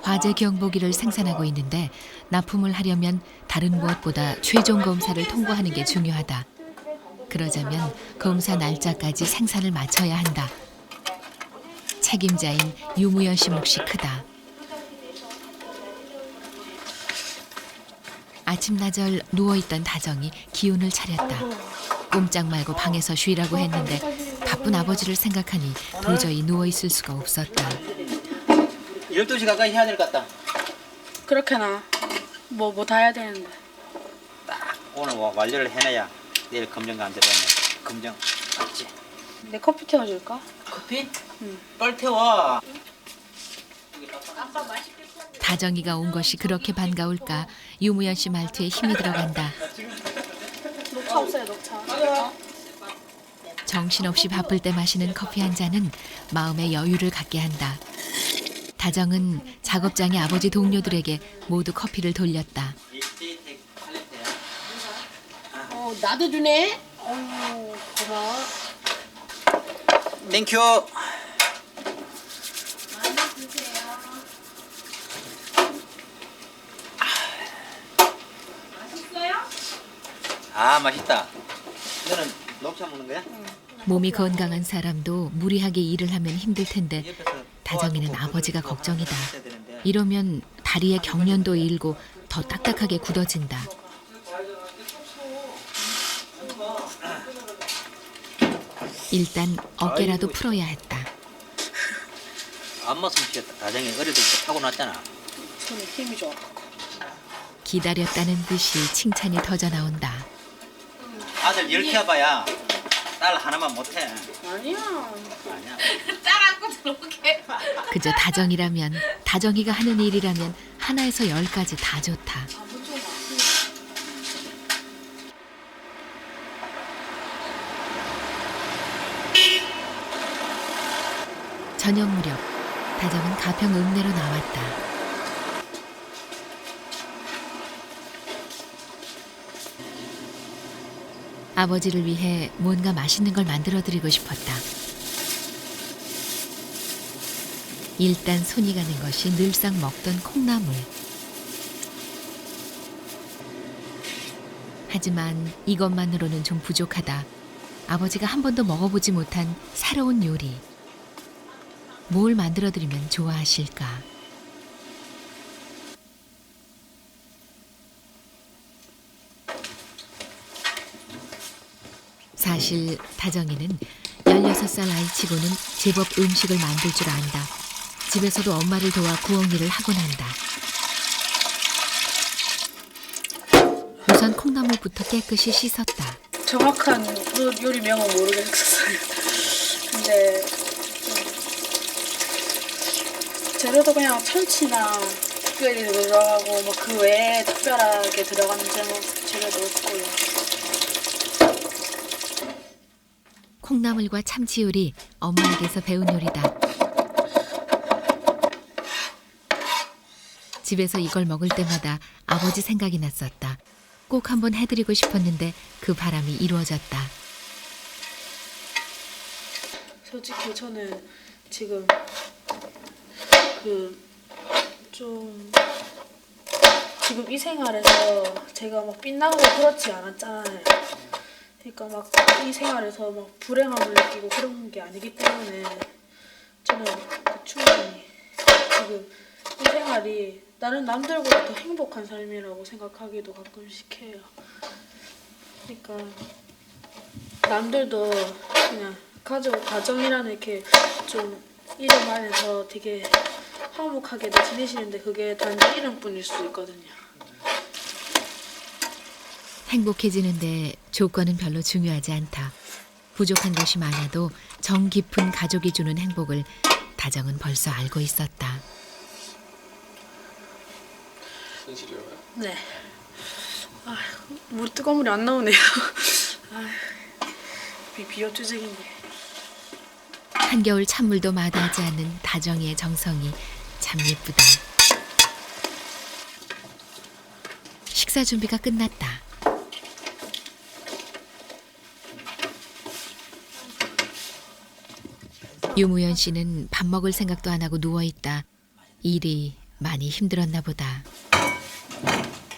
화재 경보기를 생산하고 있는데 납품을 하려면 다른 무엇보다 최종 검사를 통과하는 게 중요하다. 그러자면 검사 날짜까지 생산을 마쳐야 한다. 책임자인 유무연 씨 몫이 크다. 아침나절 누워있던 다정이 기운을 차렸다. 꼼짝 말고 방에서 쉬라고 했는데 바쁜 아버지를 생각하니 도저히 누워있을 수가 없었다. 12시 가까이 해야 될 것 같다. 그렇게나 뭐 다 해야 되는데. 딱 오늘 완료를 해놔야 내일 검정가 안 들어가면 검정 맞지? 내 커피 태워줄까? 커피? 응. 빨리 태워. 다정이가 온 것이 그렇게 반가울까 유무연 씨 말투에 힘이 들어간다. 녹차 없어요, 녹차. 정신없이 바쁠 때 마시는 커피 한 잔은 마음의 여유를 갖게 한다. 다정은 작업장의 아버지 동료들에게 모두 커피를 돌렸다. 나도 주네. 고마워. 땡큐. 아 맛있다. 너는 녹차 먹는 거야? 몸이 건강한 사람도 무리하게 일을 하면 힘들 텐데 옆에서 다정이는 도와주고 아버지가 그러고 걱정이다. 있어야 되는데. 이러면 다리의 경련도 일고 더 딱딱하게 굳어진다. 일단 어깨라도 풀어야 했다. 안 먹으면 좋겠다. 다정이 어릴 때부터 타고났잖아. 손에 힘이 좋아. 기다렸다는 듯이 칭찬이 터져 나온다. 아들 10 키워봐야 딸 하나만 못해. 아니야. 아니야. 딸 안고 들어오게. 그저 다정이라면, 다정이가 하는 일이라면 하나에서 10까지 다 좋다. 저녁 무렵 다정은 가평 읍내로 나왔다. 아버지를 위해 뭔가 맛있는 걸 만들어 드리고 싶었다. 일단 손이 가는 것이 늘상 먹던 콩나물. 하지만 이것만으로는 좀 부족하다. 아버지가 한 번도 먹어보지 못한 새로운 요리. 뭘 만들어 드리면 좋아하실까? 사실 다정이는 16살 나이치고는 제법 음식을 만들 줄 안다. 집에서도 엄마를 도와 구멍일을 하곤 한다. 우선 콩나물부터 깨끗이 씻었다. 정확한 요리 명은 모르겠었어요. 근데 재료도 그냥 참치나 특별히 들어가고 뭐 그 외에 특별하게 들어가는 재료도 없고요. 콩나물과 참치 요리 엄마에게서 배운 요리다. 집에서 이걸 먹을 때마다 아버지 생각이 났었다. 꼭 한번 해드리고 싶었는데 그 바람이 이루어졌다. 솔직히 저는 지금 지금 이 생활에서 제가 막 빛나고 그렇지 않았잖아요. 그러니까 막 이 생활에서 막 불행함을 느끼고 그런 게 아니기 때문에 저는 충분히 지금 이 생활이 다른 남들보다 더 행복한 삶이라고 생각하기도 가끔씩 해요. 그러니까 남들도 그냥 가정이라는 이렇게 좀 이름 안에서 되게 화목하게 지내시는데 그게 단지 이름뿐일 수 있거든요. 행복해지는데 조건은 별로 중요하지 않다. 부족한 것이 많아도 정 깊은 가족이 주는 행복을 다정은 벌써 알고 있었다. 현실이요. 네. 물 뜨거운 물이 안 나오네요. 비어주직인데. 한겨울 찬물도 마다하지 않는 다정이의 정성이 참 예쁘다. 식사 준비가 끝났다. 유무연 씨는 밥 먹을 생각도 안 하고 누워있다. 일이 많이 힘들었나 보다.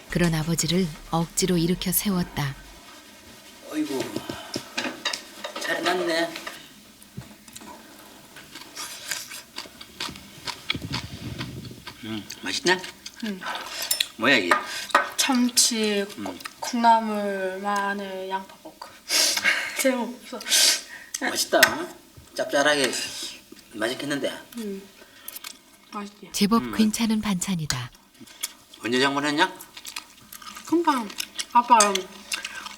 그런 아버지를 억지로 일으켜 세웠다. 어이구 잘 해놨네. 맛있네? 뭐야 이게? 참치, 콩나물, 마늘, 양파 볶음. 재미없어. 맛있다. 짭짤하게 맛있겠는데. 맛있지. 제법 괜찮은 반찬이다. 언제 장만했냐? 금방 아빠랑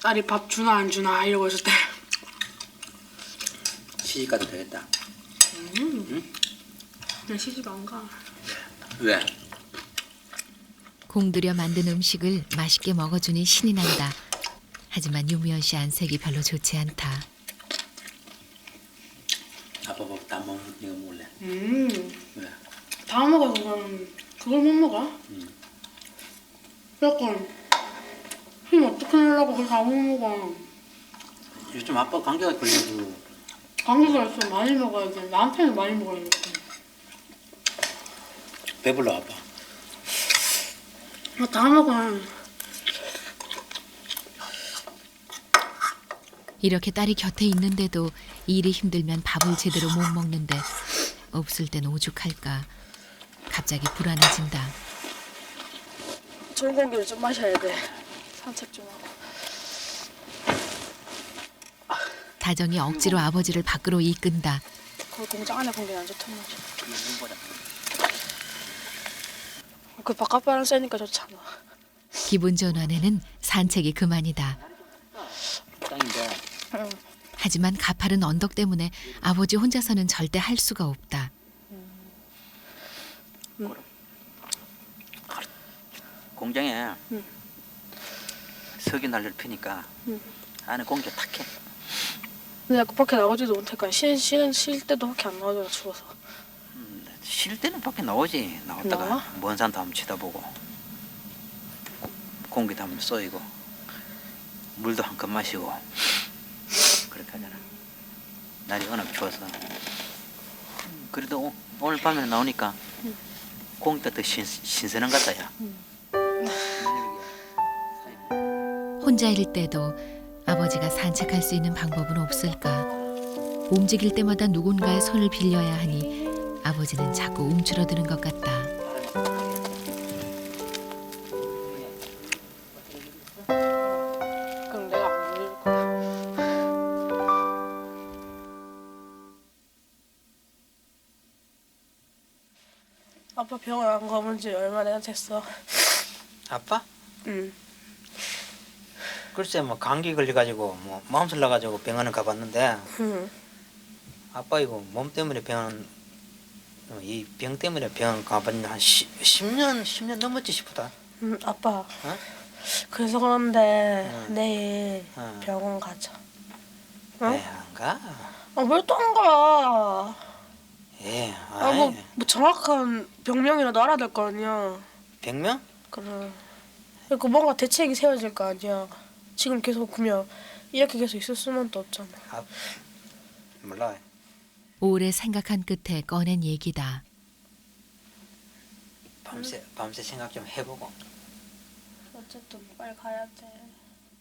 딸이 밥 주나 안 주나 이러고 있을 때. 시집 가도 되겠다. 그냥 시집 안 가. 왜? 공들여 만든 음식을 맛있게 먹어주니 신이 난다. 하지만 유무연 씨 안색이 별로 좋지 않다. 아빠 밥 다 먹는 이거 먹을래? 왜? 다 먹어 그걸 못 먹어? 약간 힘 어떻게 내려고 그걸 다 못 먹어. 요즘 아빠 감기가 걸려도 감기가 있어 많이 먹어야 돼. 나한테는 많이 먹어야 돼. 배불러 아빠. 다 먹어. 이렇게 딸이 곁에 있는데도 일이 힘들면 밥을 제대로 못 먹는데 없을 땐 오죽할까. 갑자기 불안해진다. 좋은 공기를 좀 마셔야 돼. 산책 좀 하고. 다정이 억지로 아버지를 밖으로 이끈다. 그 공장 안에 공기는 안 좋단 말이야. 그 바깥바람 쐬니까 좋잖아. 기분 전환에는 산책이 그만이다. 하지만 가파른 언덕 때문에 아버지 혼자서는 절대 할 수가 없다. 공장에 석유 난로를 피니까 안에 공기가 탁해. 근데 약간 밖에 나가지도 못하니까 쉴 때도 밖에 안 나가잖아 추워서. 쉴 때는 밖에 나오지. 나왔다가 나와? 먼 산도 한번 쳐다보고 공기도 한번 쏘이고 물도 한 컵 마시고 그렇게 하잖아. 날이 워낙 추워서. 그래도 오늘 밤에 나오니까 공기가 더 신선한 것 같아요. 혼자일 때도 아버지가 산책할 수 있는 방법은 없을까? 움직일 때마다 누군가의 손을 빌려야 하니 아버지는 자꾸 움츠러드는 것 같다. 그럼 내가 안 보일 거야. 아빠 병원 안 가본 지 얼마나 됐어? 아빠? 응. 글쎄 뭐 감기 걸려가지고 뭐 마음술 나가지고 병원을 가봤는데 응. 아빠 이거 몸 때문에 병원 이 병 때문에 병원 가봤는데 한 10년 넘었지 싶다. 응, 아빠. 어? 그래서 그런데 응. 내일 응. 병원 가자. 응? 안 가? 뭘 또 안 가? 예, 뭐 정확한 병명이라도 알아야 될 거 아니야. 병명? 그래. 그러니까 뭔가 대책이 세워질 거 아니야. 지금 계속 그냥 이렇게 계속 있을 수는 또 없잖아. 몰라. 오래 생각한 끝에 꺼낸 얘기다. 밤새 생각 좀 해보고. 어쨌든 빨리 가야 돼.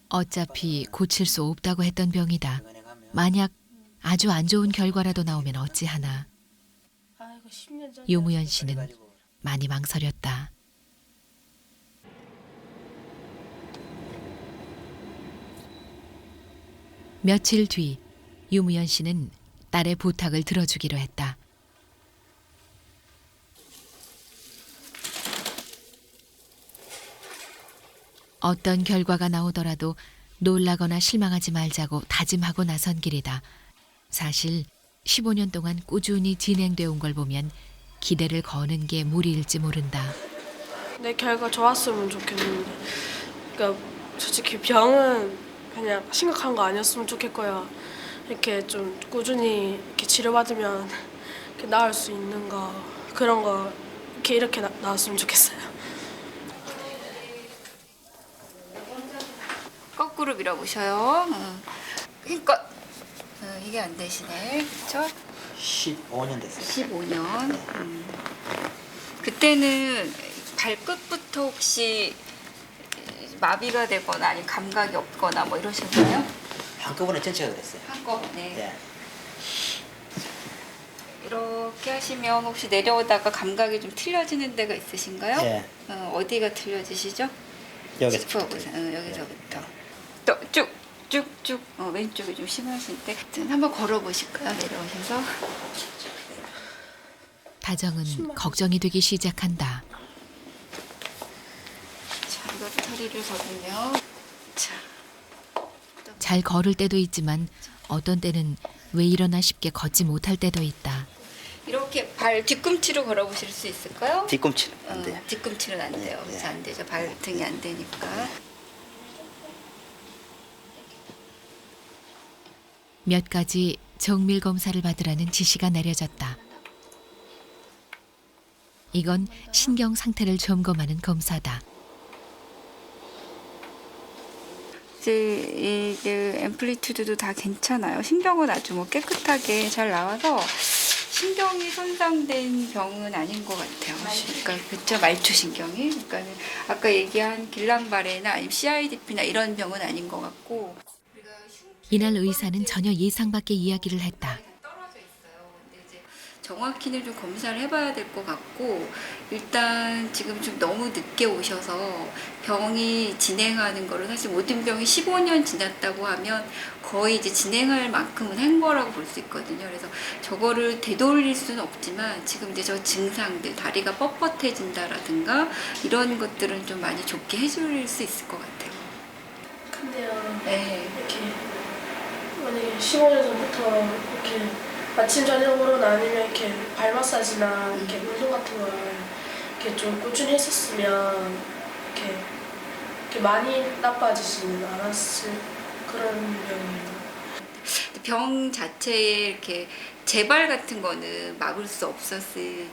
어차피 고칠 수 없다고 했던 병이다. 병원에 가면 만약 아주 안 좋은 결과라도 나오면 어찌하나. 아이고 10년 전. 유무연 씨는 많이 망설였다. 며칠 뒤 유무연 씨는 딸의 부탁을 들어주기로 했다. 어떤 결과가 나오더라도 놀라거나 실망하지 말자고 다짐하고 나선 길이다. 사실 15년 동안 꾸준히 진행돼 온 걸 보면 기대를 거는 게 무리일지 모른다. 내 결과 좋았으면 좋겠는데. 그러니까 솔직히 병은 그냥 심각한 거 아니었으면 좋겠고요. 이렇게 좀 꾸준히 이렇게 치료받으면 이렇게 나을 수 있는 거 그런 거 이렇게 나왔으면 좋겠어요. 거꾸로 밀어보셔요. 힘껏. 이게 안 되시네. 그렇죠? 15년 됐어요. 15년. 그때는 발끝부터 혹시 마비가 되거나 아니면 감각이 없거나 뭐 이러셨나요? 한꺼번에 전체가 그랬어요. 한꺼번에. 네. 이렇게 하시면 혹시 내려오다가 감각이 좀 틀려지는 데가 있으신가요? 네. 어디가 틀려지시죠? 여기서. 짚어보세요. 여기서부터. 또 쭉쭉쭉 왼쪽이 좀 심하실 때 한번 걸어보실까요? 내려오셔서. 다정은 걱정이 되기 시작한다. 자, 이거 다리를 접으면 자. 잘 걸을 때도 있지만 어떤 때는 왜 이러나 싶게 걷지 못할 때도 있다. 이렇게 발 뒤꿈치로 걸어보실 수 있을까요? 뒤꿈치 안 돼요. 뒤꿈치는 안 돼요. 네, 그래서 네. 안 되죠. 발등이 안 되니까. 몇 가지 정밀 검사를 받으라는 지시가 내려졌다. 이건 신경 상태를 점검하는 검사다. 이제 이게 앰플리튜드도 다 괜찮아요. 신경은 아주 뭐 깨끗하게 잘 나와서 신경이 손상된 병은 아닌 것 같아요. 그러니까 그쵸, 말초신경이. 그러니까 아까 얘기한 길랑바레나 아니면 CIDP나 이런 병은 아닌 것 같고. 이날 의사는 전혀 예상 밖의 이야기를 했다. 떨어져 있어요. 근데 이제 정확히는 좀 검사를 해봐야 될 것 같고 일단 지금 좀 너무 늦게 오셔서 병이 진행하는 거를 사실 모든 병이 15년 지났다고 하면 거의 이제 진행할 만큼은 한 거라고 볼 수 있거든요. 그래서 저거를 되돌릴 수는 없지만 지금 이제 저 증상들 다리가 뻣뻣해진다라든가 이런 것들은 좀 많이 좋게 해줄 수 있을 것 같아요. 근데요. 네. 이렇게 만약에 15년 전부터 이렇게 아침 저녁으로나 아니면 이렇게 발 마사지나 이렇게 운동 같은 걸 이렇게 좀 꾸준히 했었으면 이렇게 많이 나빠지지는 않았을 그런 병이에요. 병 자체에 이렇게 재발 같은 거는 막을 수 없었을지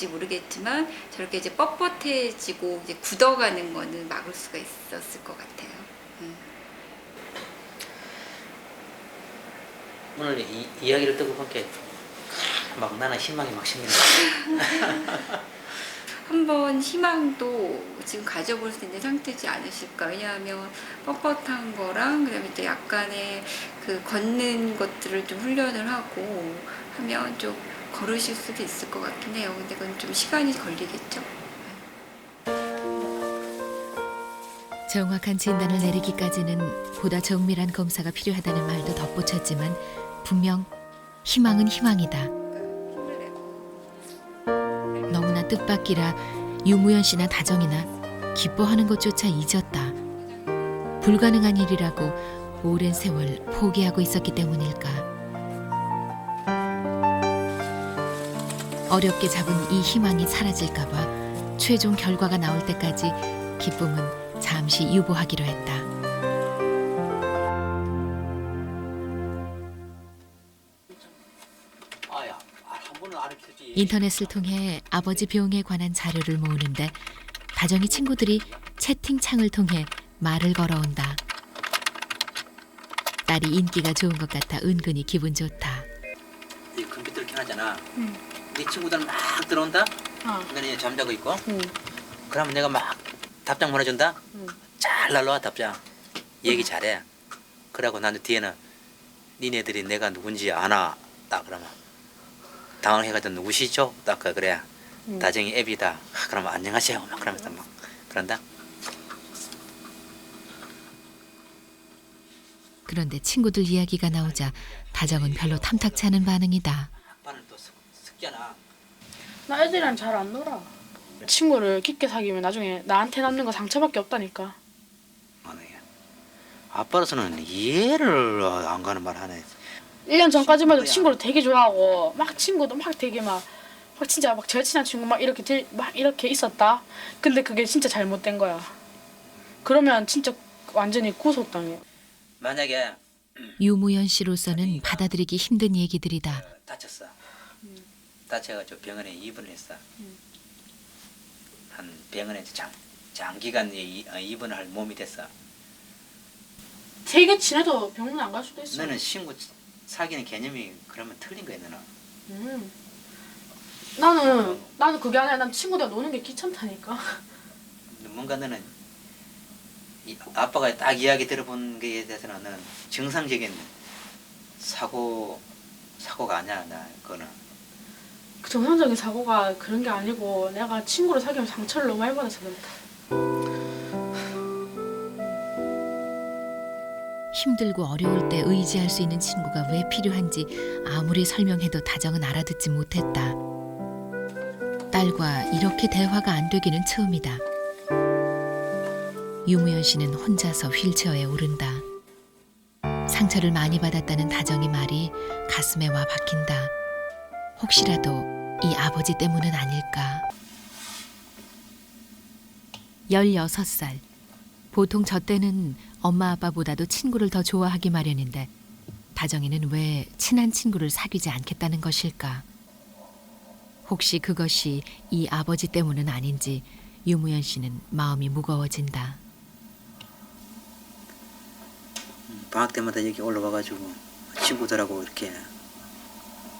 모르겠지만 저렇게 이제 뻣뻣해지고 이제 굳어가는 거는 막을 수가 있었을 것 같아요. 오늘 이야기를 듣고 보니까 막 나는 희망이 막 생긴다. 한번 희망도 지금 가져볼 수 있는 상태지 않으실까. 왜냐하면 뻣뻣한 거랑 그다음에 또 약간의 그 걷는 것들을 좀 훈련을 하고 하면 좀 걸으실 수도 있을 것 같긴 해요. 근데 그건 좀 시간이 걸리겠죠. 정확한 진단을 내리기까지는 보다 정밀한 검사가 필요하다는 말도 덧붙였지만 분명 희망은 희망이다. 너무나 뜻밖이라 유무연 씨나 다정이나 기뻐하는 것조차 잊었다. 불가능한 일이라고 오랜 세월 포기하고 있었기 때문일까. 어렵게 잡은 이 희망이 사라질까봐 최종 결과가 나올 때까지 기쁨은 잠시 유보하기로 했다. 인터넷을 통해 아버지 병에 관한 자료를 모으는데 다정이 친구들이 채팅창을 통해 말을 걸어온다. 딸이 인기가 좋은 것 같아 은근히 기분 좋다. 이 컴퓨터를 켜놨잖아. 네 친구들 막 들어온다. 너는 잠자고 있고. 그러면 내가 막 답장 보내준다. 잘 날라와 답장. 얘기 잘해. 그러고 나는 뒤에는 니네들이 내가 누군지 아나. 딱 그러면 당황해가지고 누구시죠? 딱 그래. 다정이 앱이다. 그러면 안녕하세요. 막 그러면서 막 그런다. 그런데 친구들 이야기가 나오자 다정은 별로 탐탁치 않은 반응이다. 아빠는 또 섞잖아. 나 애들이랑 잘 안 놀아. 친구를 깊게 사귀면 나중에 나한테 남는 거 상처밖에 없다니까. 아빠로서는 이해를 안 가는 말 하네. 1년 전까지만 해도 친구를 되게 좋아하고 막 친구도 막 되게 막 진짜 막 제일 친한 친구 막 이렇게 있었다. 근데 그게 진짜 잘못된 거야. 그러면 진짜 완전히 구속당해. 만약에 유무연 씨로서는 받아들이기 힘든 얘기들이다. 다쳤어. 다쳐가지고 병원에 입원을 했어. 한 병원에 장기간 입원을 할 몸이 됐어. 되게 친해도 병원 안 갈 수도 있어. 너는 친구 사귀는 개념이 그러면 틀린 거야 너는. 나는 그게 아니라 난 친구들과 노는 게 귀찮다니까. 뭔가 너는 아빠가 딱 이야기 들어본 거에 대해서는 너는 정상적인 사고가 아니야 나 그거는. 그 정상적인 사고가 그런 게 아니고 내가 친구를 사귀면 상처를 너무 많이 받아서 그렇다. 힘들고 어려울 때 의지할 수 있는 친구가 왜 필요한지 아무리 설명해도 다정은 알아듣지 못했다. 딸과 이렇게 대화가 안 되기는 처음이다. 유무연 씨는 혼자서 휠체어에 오른다. 상처를 많이 받았다는 다정이 말이 가슴에 와 박힌다. 혹시라도 이 아버지 때문은 아닐까. 16살. 보통 저 때는 엄마 아빠보다도 친구를 더 좋아하기 마련인데 다정이는 왜 친한 친구를 사귀지 않겠다는 것일까? 혹시 그것이 이 아버지 때문은 아닌지 유무연 씨는 마음이 무거워진다. 방학 때마다 여기 올라와가지고 친구들하고 이렇게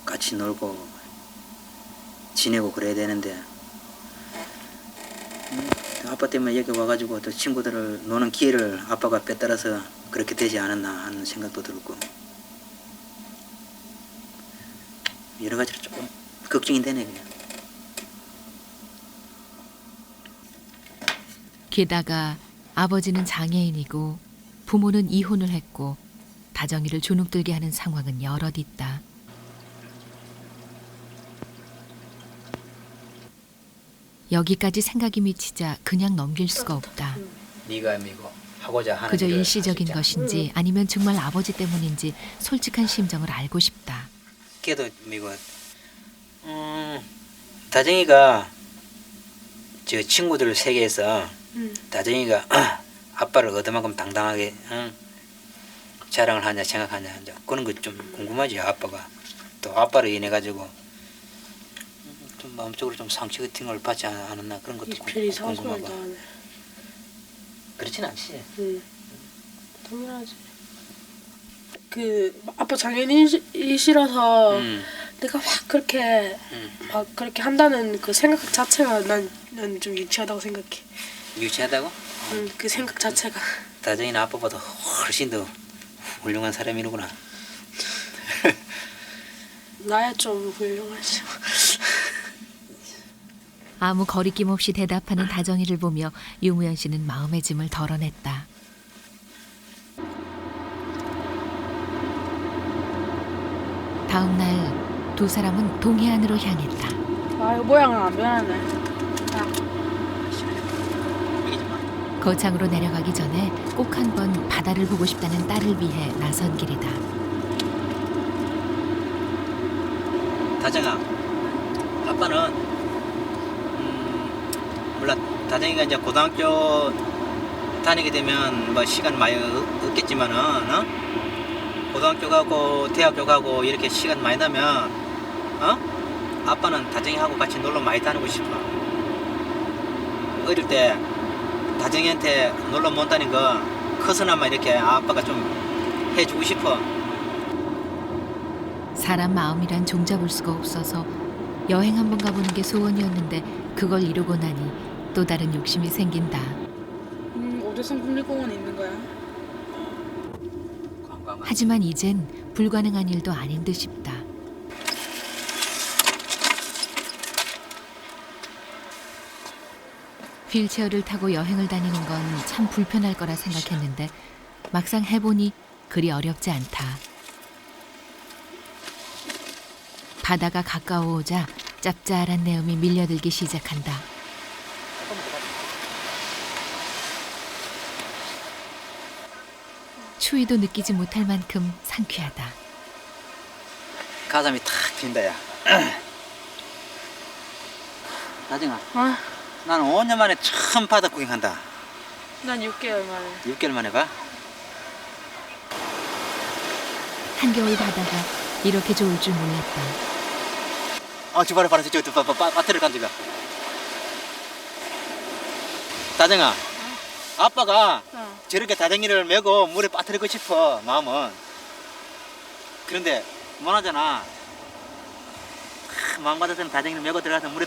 같이 놀고 지내고 그래야 되는데 아빠 때문에 여기 와가지고 또 친구들을 노는 기회를 아빠가 빼앗아서 그렇게 되지 않았나 하는 생각도 들고 여러 가지로 조금 걱정이 되네 그냥. 게다가 아버지는 장애인이고 부모는 이혼을 했고 다정이를 주눅들게 하는 상황은 여럿 있다. 여기까지 생각이 미치자 그냥 넘길 수가 없다. 네가 미고 하고자 하는 그저 일을 일시적인 할수 있잖아. 것인지 아니면 정말 아버지 때문인지 솔직한 심정을 알고 싶다. 걔도 미고 다정이가 저 친구들 세계에서 다정이가 아빠를 얻어만큼 당당하게 자랑을 하냐 생각하냐 이제 그런 거 좀 궁금하지. 아빠가 또 아빠를 인해 가지고 좀 마음적으로 좀 상처 같은 걸 받지 않았나 그런 것도 이별이 상처를 궁금하고. 당하네. 그렇진 않지. 당연하지. 그 아빠 장애인이시라서 내가 막 그렇게 막 그렇게 한다는 그 생각 자체가 난 좀 유치하다고 생각해. 유치하다고? 그 생각 자체가. 다정이는 아빠보다 훨씬 더 훌륭한 사람이로구나. 나야 좀 훌륭하지. 아무 거리낌 없이 대답하는 다정이를 보며 유무연 씨는 마음의 짐을 덜어냈다. 다음 날 두 사람은 동해안으로 향했다. 아, 이 모양은 안 변하네. 거창으로 내려가기 전에 꼭 한번 바다를 보고 싶다는 딸을 위해 나선 길이다. 다정아, 아빠는 몰라. 다정이가 이제 고등학교 다니게 되면 뭐 시간 많이 없겠지만은 고등학교 가고 대학교 가고 이렇게 시간 많이 나면 아빠는 다정이하고 같이 놀러 많이 다니고 싶어. 어릴 때 다정이한테 놀러 못 다닌 거 커서나마 이렇게 아빠가 좀 해주고 싶어. 사람 마음이란 종잡을 수가 없어서 여행 한번 가보는 게 소원이었는데 그걸 이루고 나니 또 다른 욕심이 생긴다. 오대산 국립공원에 있는 거야. 하지만 이젠 불가능한 일도 아닌 듯 싶다. 휠체어를 타고 여행을 다니는 건 참 불편할 거라 생각했는데 막상 해보니 그리 어렵지 않다. 바다가 가까워오자 짭짤한 내음이 밀려들기 시작한다. 추위도 느끼지 못할 만큼 상쾌하다. 가슴이 탁 빈다 야. 다정아, 나는 5년 만에 처음 바다 구경한다. 난 6개월 만에. 6개월 만에 봐? 한겨울 바다가 이렇게 좋을 줄 몰랐다. 저 봐라 저 배터리를 가져가. 다정아, 아빠가 저렇게 다정이를 메고 물에 빠뜨리고 싶어 마음은. 그런데 못하잖아. 마음 같아서는 다정이를 메고 들어가서 물에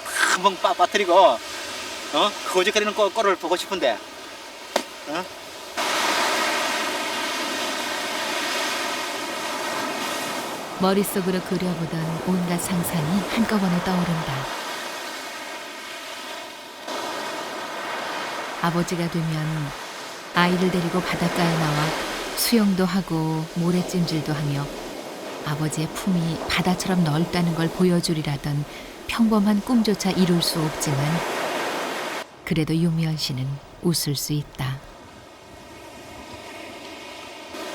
탁 빠뜨리고 거짓거리는 꼴을 보고 싶은데 머릿속으로 그려보던 온갖 상상이 한꺼번에 떠오른다. 아버지가 되면 아이를 데리고 바닷가에 나와 수영도 하고 모래찜질도 하며 아버지의 품이 바다처럼 넓다는 걸 보여주리라던 평범한 꿈조차 이룰 수 없지만 그래도 유미연 씨는 웃을 수 있다.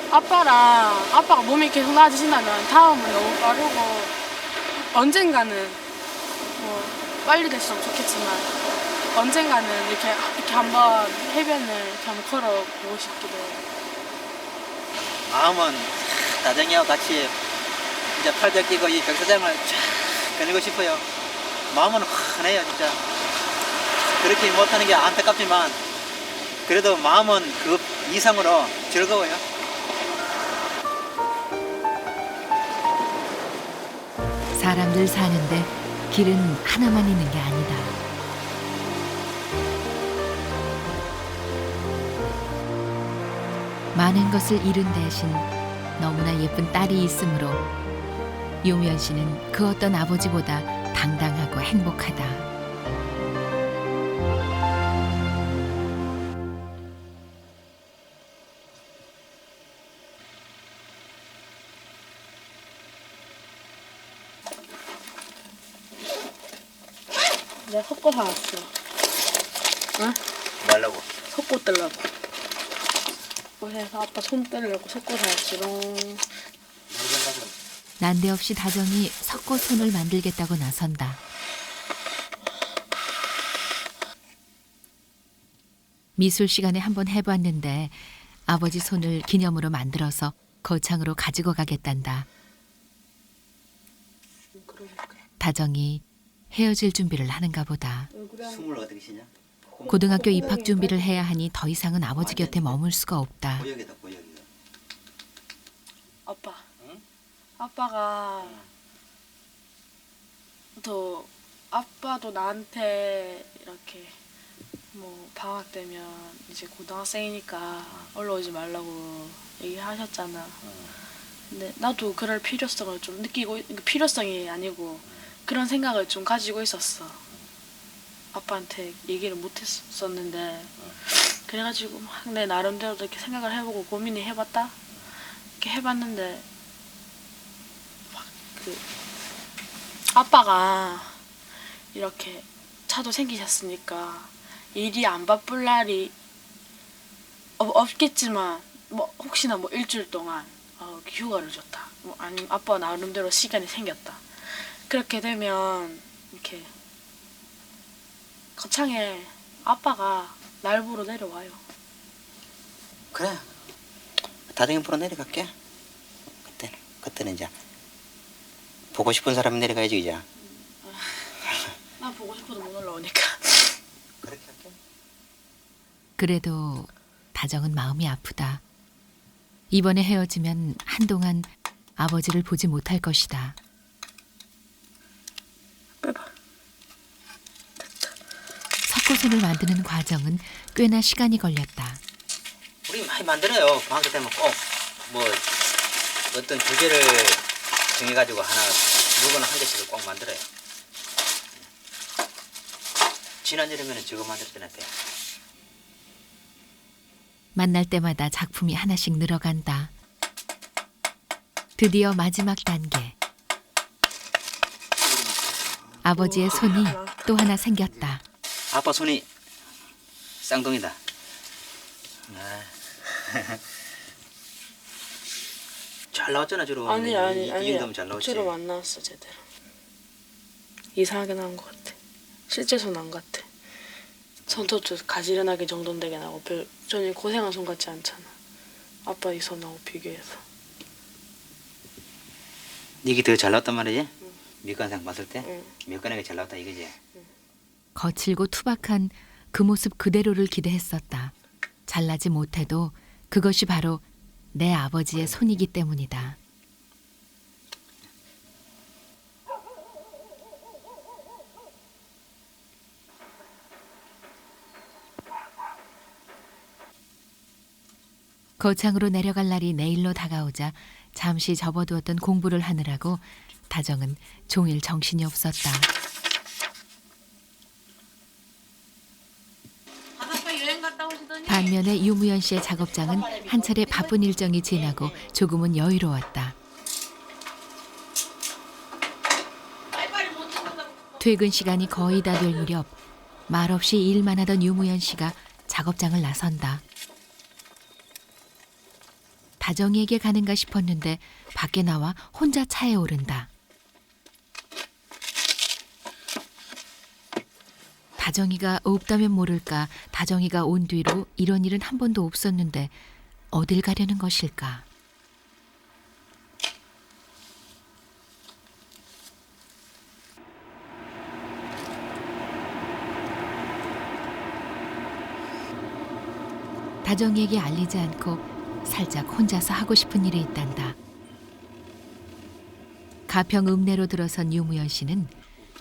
아빠가 몸이 계속 나아지신다면 다음은 너무 빠르고 언젠가는 뭐 빨리 됐으면 좋겠지만 언젠가는 이렇게 한번 해변을 이렇게 한번 걸어보고 싶기도 해요. 마음은 다정이와 같이 이제 팔벽 끼고 이 백사장을 쫙 거니고 싶어요. 마음은 환해요 진짜. 그렇게 못하는 게 안타깝지만 그래도 마음은 그 이상으로 즐거워요. 사람들 사는데 길은 하나만 있는 게 아니다. 많은 것을 잃은 대신 너무나 예쁜 딸이 있으므로 유무연 씨는 그 어떤 아버지보다 당당하고 행복하다. 내가 석고 사왔어. 응? 뭐 하려고? 석고 뜰라고. 그래서 아빠 손 떼려고 석고 사왔지롱. 난데없이 다정이 석고손을 만들겠다고 나선다. 미술 시간에 한번 해봤는데 아버지 손을 기념으로 만들어서 거창으로 가지고 가겠단다. 다정이 헤어질 준비를 하는가 보다. 숨을 어떻게 쉬냐? 고등학교 입학 준비를 해야 하니 더 이상은 아버지 곁에 머물 수가 없다. 고역이다 고역이다. 아빠. 아빠가 아빠도 나한테 이렇게 뭐 방학 되면 이제 고등학생이니까 올라오지 말라고 얘기하셨잖아. 근데 나도 그럴 필요성을 좀 느끼고, 필요성이 아니고 그런 생각을 좀 가지고 있었어. 아빠한테 얘기를 못 했었는데 그래가지고 막 내 나름대로 이렇게 생각을 해보고 고민을 해봤다. 이렇게 해봤는데 아빠가 이렇게 차도 생기셨으니까 일이 안 바쁠 날이 없겠지만 뭐 혹시나 뭐 일주일 동안 휴가를 줬다. 뭐 아니면 아빠 나름대로 시간이 생겼다. 그렇게 되면 이렇게 거창에 아빠가 날 보러 내려와요. 그래. 다정이 보러 내려갈게. 그때는 이제 보고 싶은 사람이 내려가야지 이제. 나 보고 싶어도 못 올라오니까. 그렇게 할게. 그래도 다정은 마음이 아프다. 이번에 헤어지면 한동안 아버지를 보지 못할 것이다. 빼봐. 석고손을 만드는 과정은 꽤나 시간이 걸렸다. 우리 많이 만들어요. 방학 때면 꼭 뭐 어떤 주제를 정해가지고 하나 물건 한 개씩을 꼭 만들어요. 지난 여름에는 저거 만들 때는 돼. 만날 때마다 작품이 하나씩 늘어간다. 드디어 마지막 단계. 아버지의 손이 또 하나 생겼다. 아빠 손이 쌍둥이다. 잘 나왔잖아 주로. 아니 이 정도면 잘 나왔지. 제대로 안 나왔어 제대로. 이상하게 나온 것 같아. 실제 손 안 같아. 손톱도 가지런하게 정돈되게 나고 전혀 고생한 손 같지 않잖아. 아빠 이 손하고 비교해서. 이게 더 잘 나왔단 말이지? 응. 밑간상 봤을 때? 응. 밑간하게 잘 나왔다 이거지? 거칠고 투박한 그 모습 그대로를 기대했었다. 잘나지 못해도 그것이 바로 내 아버지의 손이기 때문이다. 거창으로 내려갈 날이 내일로 다가오자 잠시 접어두었던 공부를 하느라고 다정은 종일 정신이 없었다. 반면에 유무연 씨의 작업장은 한 차례 바쁜 일정이 지나고 조금은 여유로웠다. 퇴근 시간이 거의 다 될 무렵 말없이 일만 하던 유무연 씨가 작업장을 나선다. 다정이에게 가는가 싶었는데 밖에 나와 혼자 차에 오른다. 다정이가 없다면 모를까 다정이가 온 뒤로 이런 일은 한 번도 없었는데 어딜 가려는 것일까? 다정이에게 알리지 않고 살짝 혼자서 하고 싶은 일이 있단다. 가평 읍내로 들어선 유무연 씨는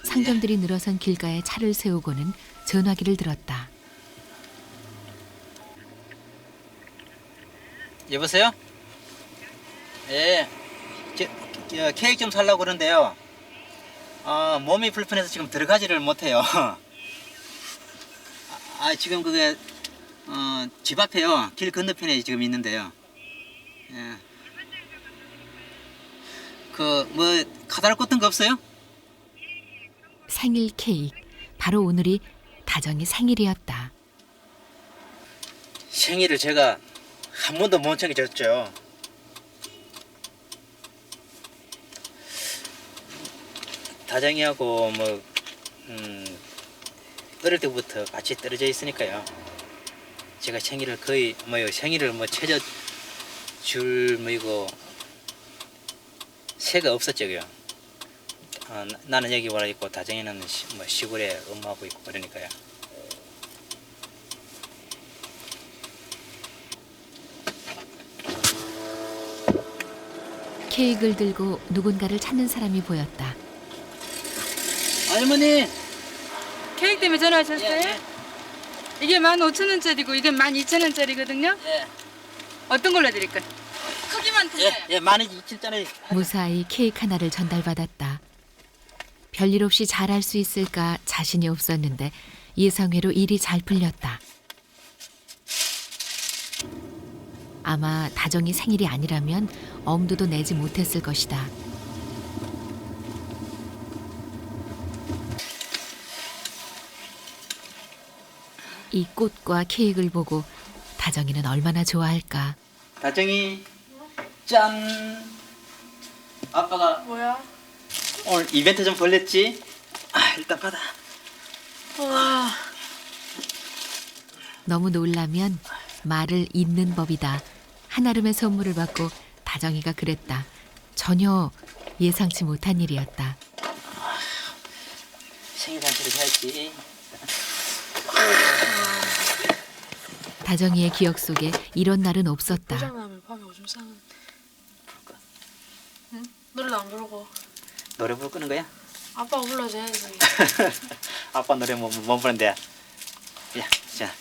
상점들이 늘어선 길가에 차를 세우고는 전화기를 들었다. 여보세요? 예. 케이크 좀 살라고 그러는데요. 몸이 불편해서 지금 들어가지를 못해요. 지금 그게 집 앞에요. 길 건너편에 지금 있는데요. 예. 카다로 꽂던 거 없어요? 생일 케이크. 바로 오늘이 다정이 생일이었다. 생일을 제가 한 번도 못 챙겨줬죠. 다정이하고 어릴 때부터 같이 떨어져 있으니까요. 제가 생일을 거의 생일을 챙겨줄 이거 새가 없었죠. 나는 여기 와 있고 다정이는 시골에 엄마하고 있고 그러니까요. 케이크를 들고 누군가를 찾는 사람이 보였다. 할머니. 케이크 때문에 전화하셨어요? 예. 이게 15,000원짜리고 이게 12,000원짜리거든요. 예. 어떤 걸로 드릴까요? 크기만 드세요. 예, 12,000원짜리. 무사히 케이크 하나를 전달받았다. 별일 없이 잘할 수 있을까 자신이 없었는데 예상외로 일이 잘 풀렸다. 아마 다정이 생일이 아니라면 엄두도 내지 못했을 것이다. 이 꽃과 케이크를 보고 다정이는 얼마나 좋아할까. 다정이 짠. 아빠가 뭐야? 오늘 이벤트 좀 벌렸지? 일단 받아. 너무 놀라면 말을 잇는 법이다. 한아름의 선물을 받고 다정이가 그랬다. 전혀 예상치 못한 일이었다. 생일 잔치를 해야지. 다정이의 기억 속에 이런 날은 없었다. 고장나면 밤에 오줌 싸는데. 응? 노래도 안 부르고. 노래 부를 끄는 거야? 아빠가 불러줘야지. 아빠 노래 뭐 부르는데? 야, 자.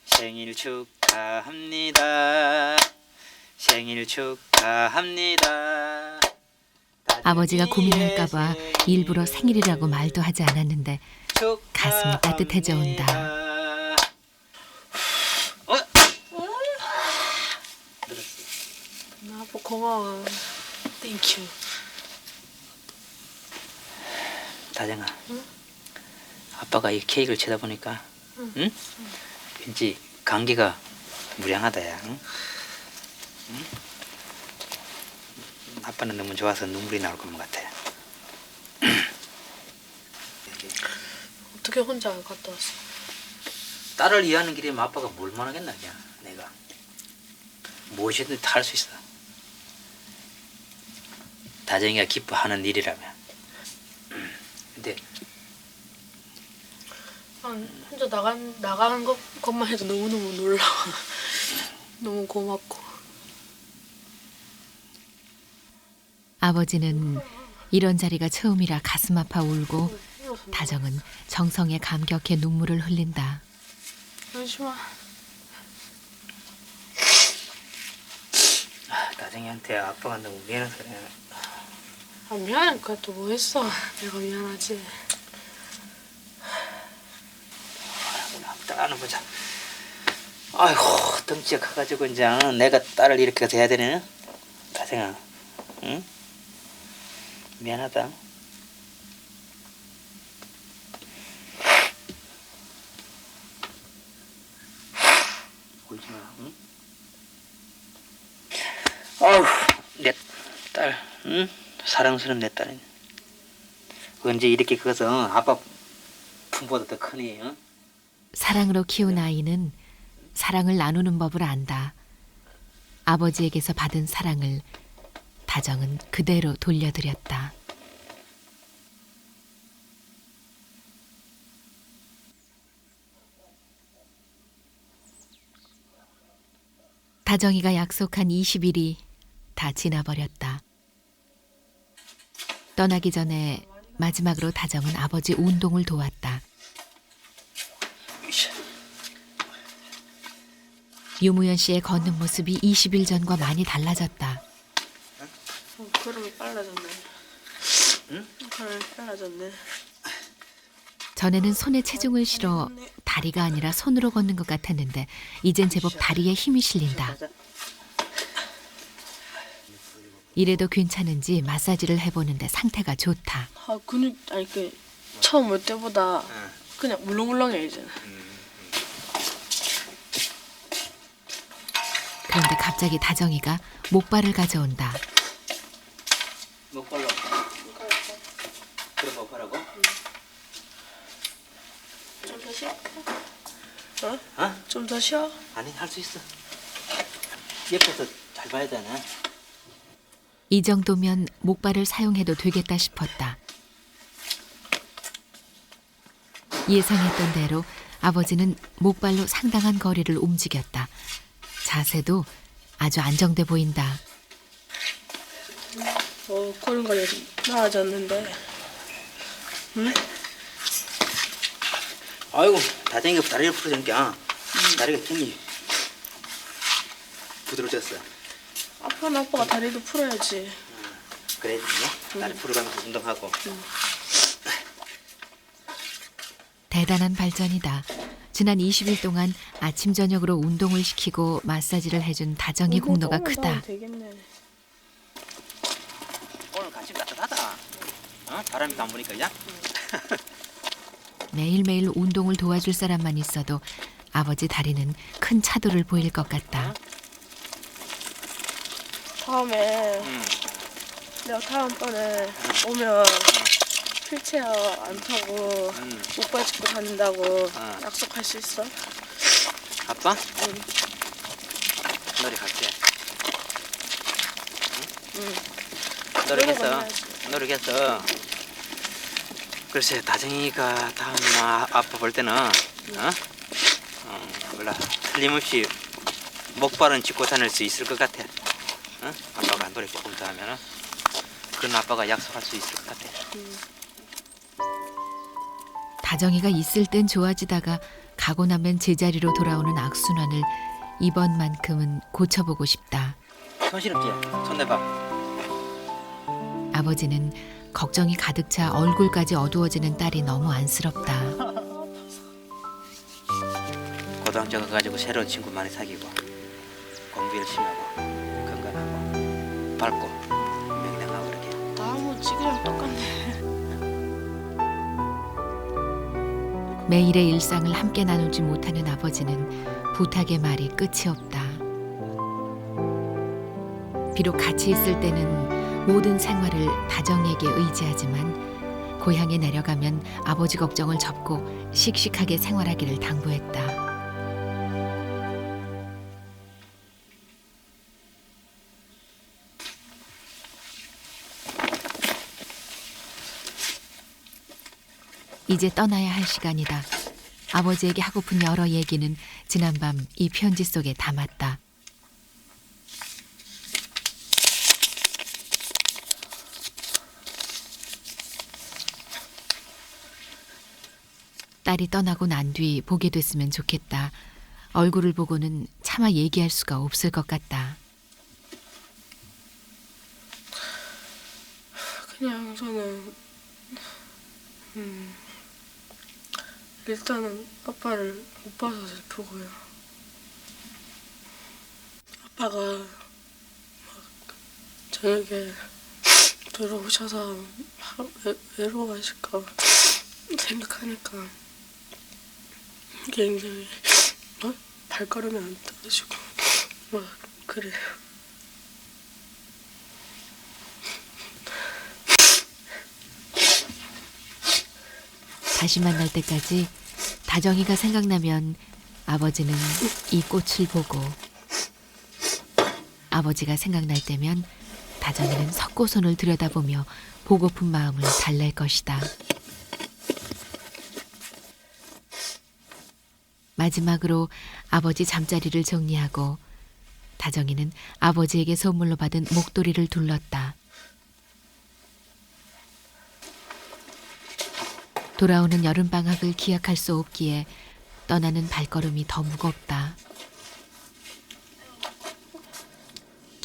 생일 축하합니다. 생일 축하합니다. 아버지가 고민할까봐 일부러 생일이라고 말도 하지 않았는데 가슴이 따뜻해져 온다. 아빠 고마워. 땡큐. 다정아, 응? 아빠가 이 케이크를 쳐다보니까 응? 왠지 감기가 무량하다. 야. 응? 응? 아빠는 너무 좋아서 눈물이 나올 것만 같아. 어떻게 혼자 갔다 왔어? 딸을 이해하는 길이면 아빠가 뭘 말하겠나 그냥 내가. 무엇이든 다 할 수 있어. 다정이가 기뻐하는 일이라면. 근데 혼자 나가는 것만 해도 너무너무 놀라워. 너무 고맙고. 아버지는 이런 자리가 처음이라 가슴 아파 울고 다정은 정성에 감격해 눈물을 흘린다. 잠시만. 다정이한테 아빠가 너무 미안해서 그래. 미안하니까 또 뭐 했어. 내가 미안하지. 딸 보자. 아이고 덩치가 커가지고 이제 내가 딸을 이렇게 돼야 되네. 다정아, 응? 미안하다. 울지 마, 응? 아우 내 딸, 응? 사랑스러운 내 딸은 언제 이렇게 커서 아빠 품보다 더 크니, 응? 사랑으로 키운 아이는 사랑을 나누는 법을 안다. 아버지에게서 받은 사랑을 다정은 그대로 돌려드렸다. 다정이가 약속한 20일이 다 지나버렸다. 떠나기 전에 마지막으로 다정은 아버지 운동을 도왔다. 유무연 씨의 걷는 모습이 20일 전과 많이 달라졌다. 걸음이 빨라졌네. 응? 걸음이 빨라졌네. 전에는 손에 체중을 실어 다리가 아니라 손으로 걷는 것 같았는데 이젠 제법 다리에 힘이 실린다. 이래도 괜찮은지 마사지를 해보는데 상태가 좋다. 아 근육 아니 그 처음 올 때보다 그냥 물렁물렁해 이제. 그런데 갑자기 다정이가 목발을 가져온다. 목발로. 그럼 목발하고? 좀 더 쉬어? 어? 좀 더 쉬어? 아니, 할 수 있어. 옆에서 잘 봐야 되나? 이 정도면 목발을 사용해도 되겠다 싶었다. 예상했던 대로 아버지는 목발로 상당한 거리를 움직였다. 자세도 아주 안정돼 보인다. 걸음걸이 나아졌는데. 응? 아이고, 다정이가 다리를 풀어주니까 다리가 굉장히 부드러워졌어. 아빠가 다리도 풀어야지. 그래, 다리 풀어가면서 운동하고. 대단한 발전이다. 지난 20일 동안 아침 저녁으로 운동을 시키고 마사지를 해준 다정이 공로가 크다. 되겠네. 오늘 간식 따뜻하다. 어? 바람이 안 부니까 그냥. 매일매일 운동을 도와줄 사람만 있어도 아버지 다리는 큰 차도를 보일 것 같다. 다음에 내가 다음번에 오면 휠체어 안 타고 목발 짚고 다닌다고 약속할 수 있어? 아빠? 응. 노력할게. 응. 노력했어. 노력했어. 글쎄, 다정이가 다음 아빠 볼 때는 몰라, 틀림없이 목발은 짚고 다닐 수 있을 것 같아. 아빠가 노력 조금 더 하면은 그런 아빠가 약속할 수 있을 것 같아. 다정이가 있을 땐 좋아지다가 가고 나면 제자리로 돌아오는 악순환을 이번만큼은 고쳐보고 싶다. 손실없지? 손 내봐. 아버지는 걱정이 가득 차 얼굴까지 어두워지는 딸이 너무 안쓰럽다. 고등학교 가가지고 새로운 친구 많이 사귀고 공부 열심히 하고 건강하고 밝고 명랑하고 그렇게. 나무 지금이랑 똑같네. 매일의 일상을 함께 나누지 못하는 아버지는 부탁의 말이 끝이 없다. 비록 같이 있을 때는 모든 생활을 다정에게 의지하지만 고향에 내려가면 아버지 걱정을 접고 씩씩하게 생활하기를 당부했다. 이제 떠나야 할 시간이다. 아버지에게 하고픈 여러 얘기는 지난밤 이 편지 속에 담았다. 딸이 떠나고 난 뒤 보게 됐으면 좋겠다. 얼굴을 보고는 차마 얘기할 수가 없을 것 같다. 그냥 저는 일단은 아빠를 못 봐서 슬프고요. 아빠가 막 저녁에 들어오셔서 외로워하실까 생각하니까 굉장히 발걸음이 안 떨어지고 막 그래요. 다시 만날 때까지 다정이가 생각나면 아버지는 이 꽃을 보고, 아버지가 생각날 때면 다정이는 석고손을 들여다보며 보고픈 마음을 달랠 것이다. 마지막으로 아버지 잠자리를 정리하고 다정이는 아버지에게 선물로 받은 목도리를 둘렀다. 돌아오는 여름방학을 기약할 수 없기에 떠나는 발걸음이 더 무겁다.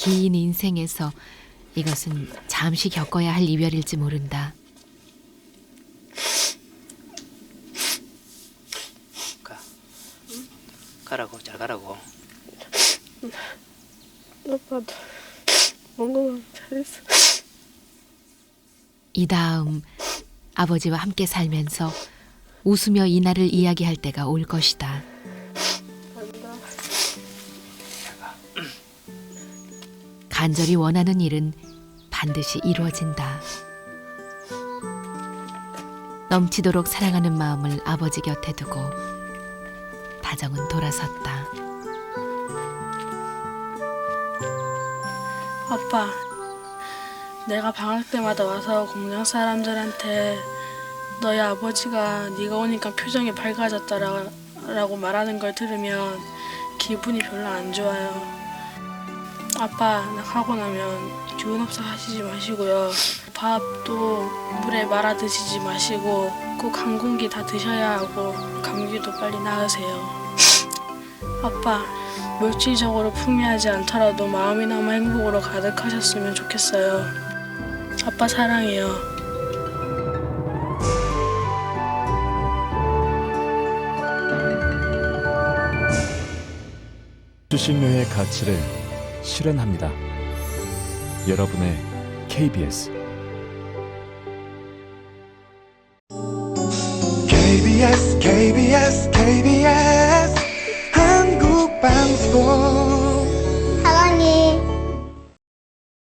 긴 인생에서 이것은 잠시 겪어야 할 이별일지 모른다. 가라고, 잘 가라고. 아빠도 건강하게 잘했어. 이 다음 아버지와 함께 살면서 웃으며 이날을 이야기할 때가 올 것이다. 간절히 원하는 일은 반드시 이루어진다. 넘치도록 사랑하는 마음을 아버지 곁에 두고 다정은 돌아섰다. 아빠, 내가 방학 때마다 와서 공장 사람들한테 너희 아버지가 네가 오니까 표정이 밝아졌다라고 말하는 걸 들으면 기분이 별로 안 좋아요. 아빠, 나 가고 나면 기운 없어 하시지 마시고요. 밥도 물에 말아 드시지 마시고 꼭 한 공기 다 드셔야 하고 감기도 빨리 나으세요. 아빠, 물질적으로 풍미하지 않더라도 마음이나마 행복으로 가득하셨으면 좋겠어요. 아빠 사랑해요. 수신료의 가치를 실현합니다. 여러분의 KBS KBS 한국방송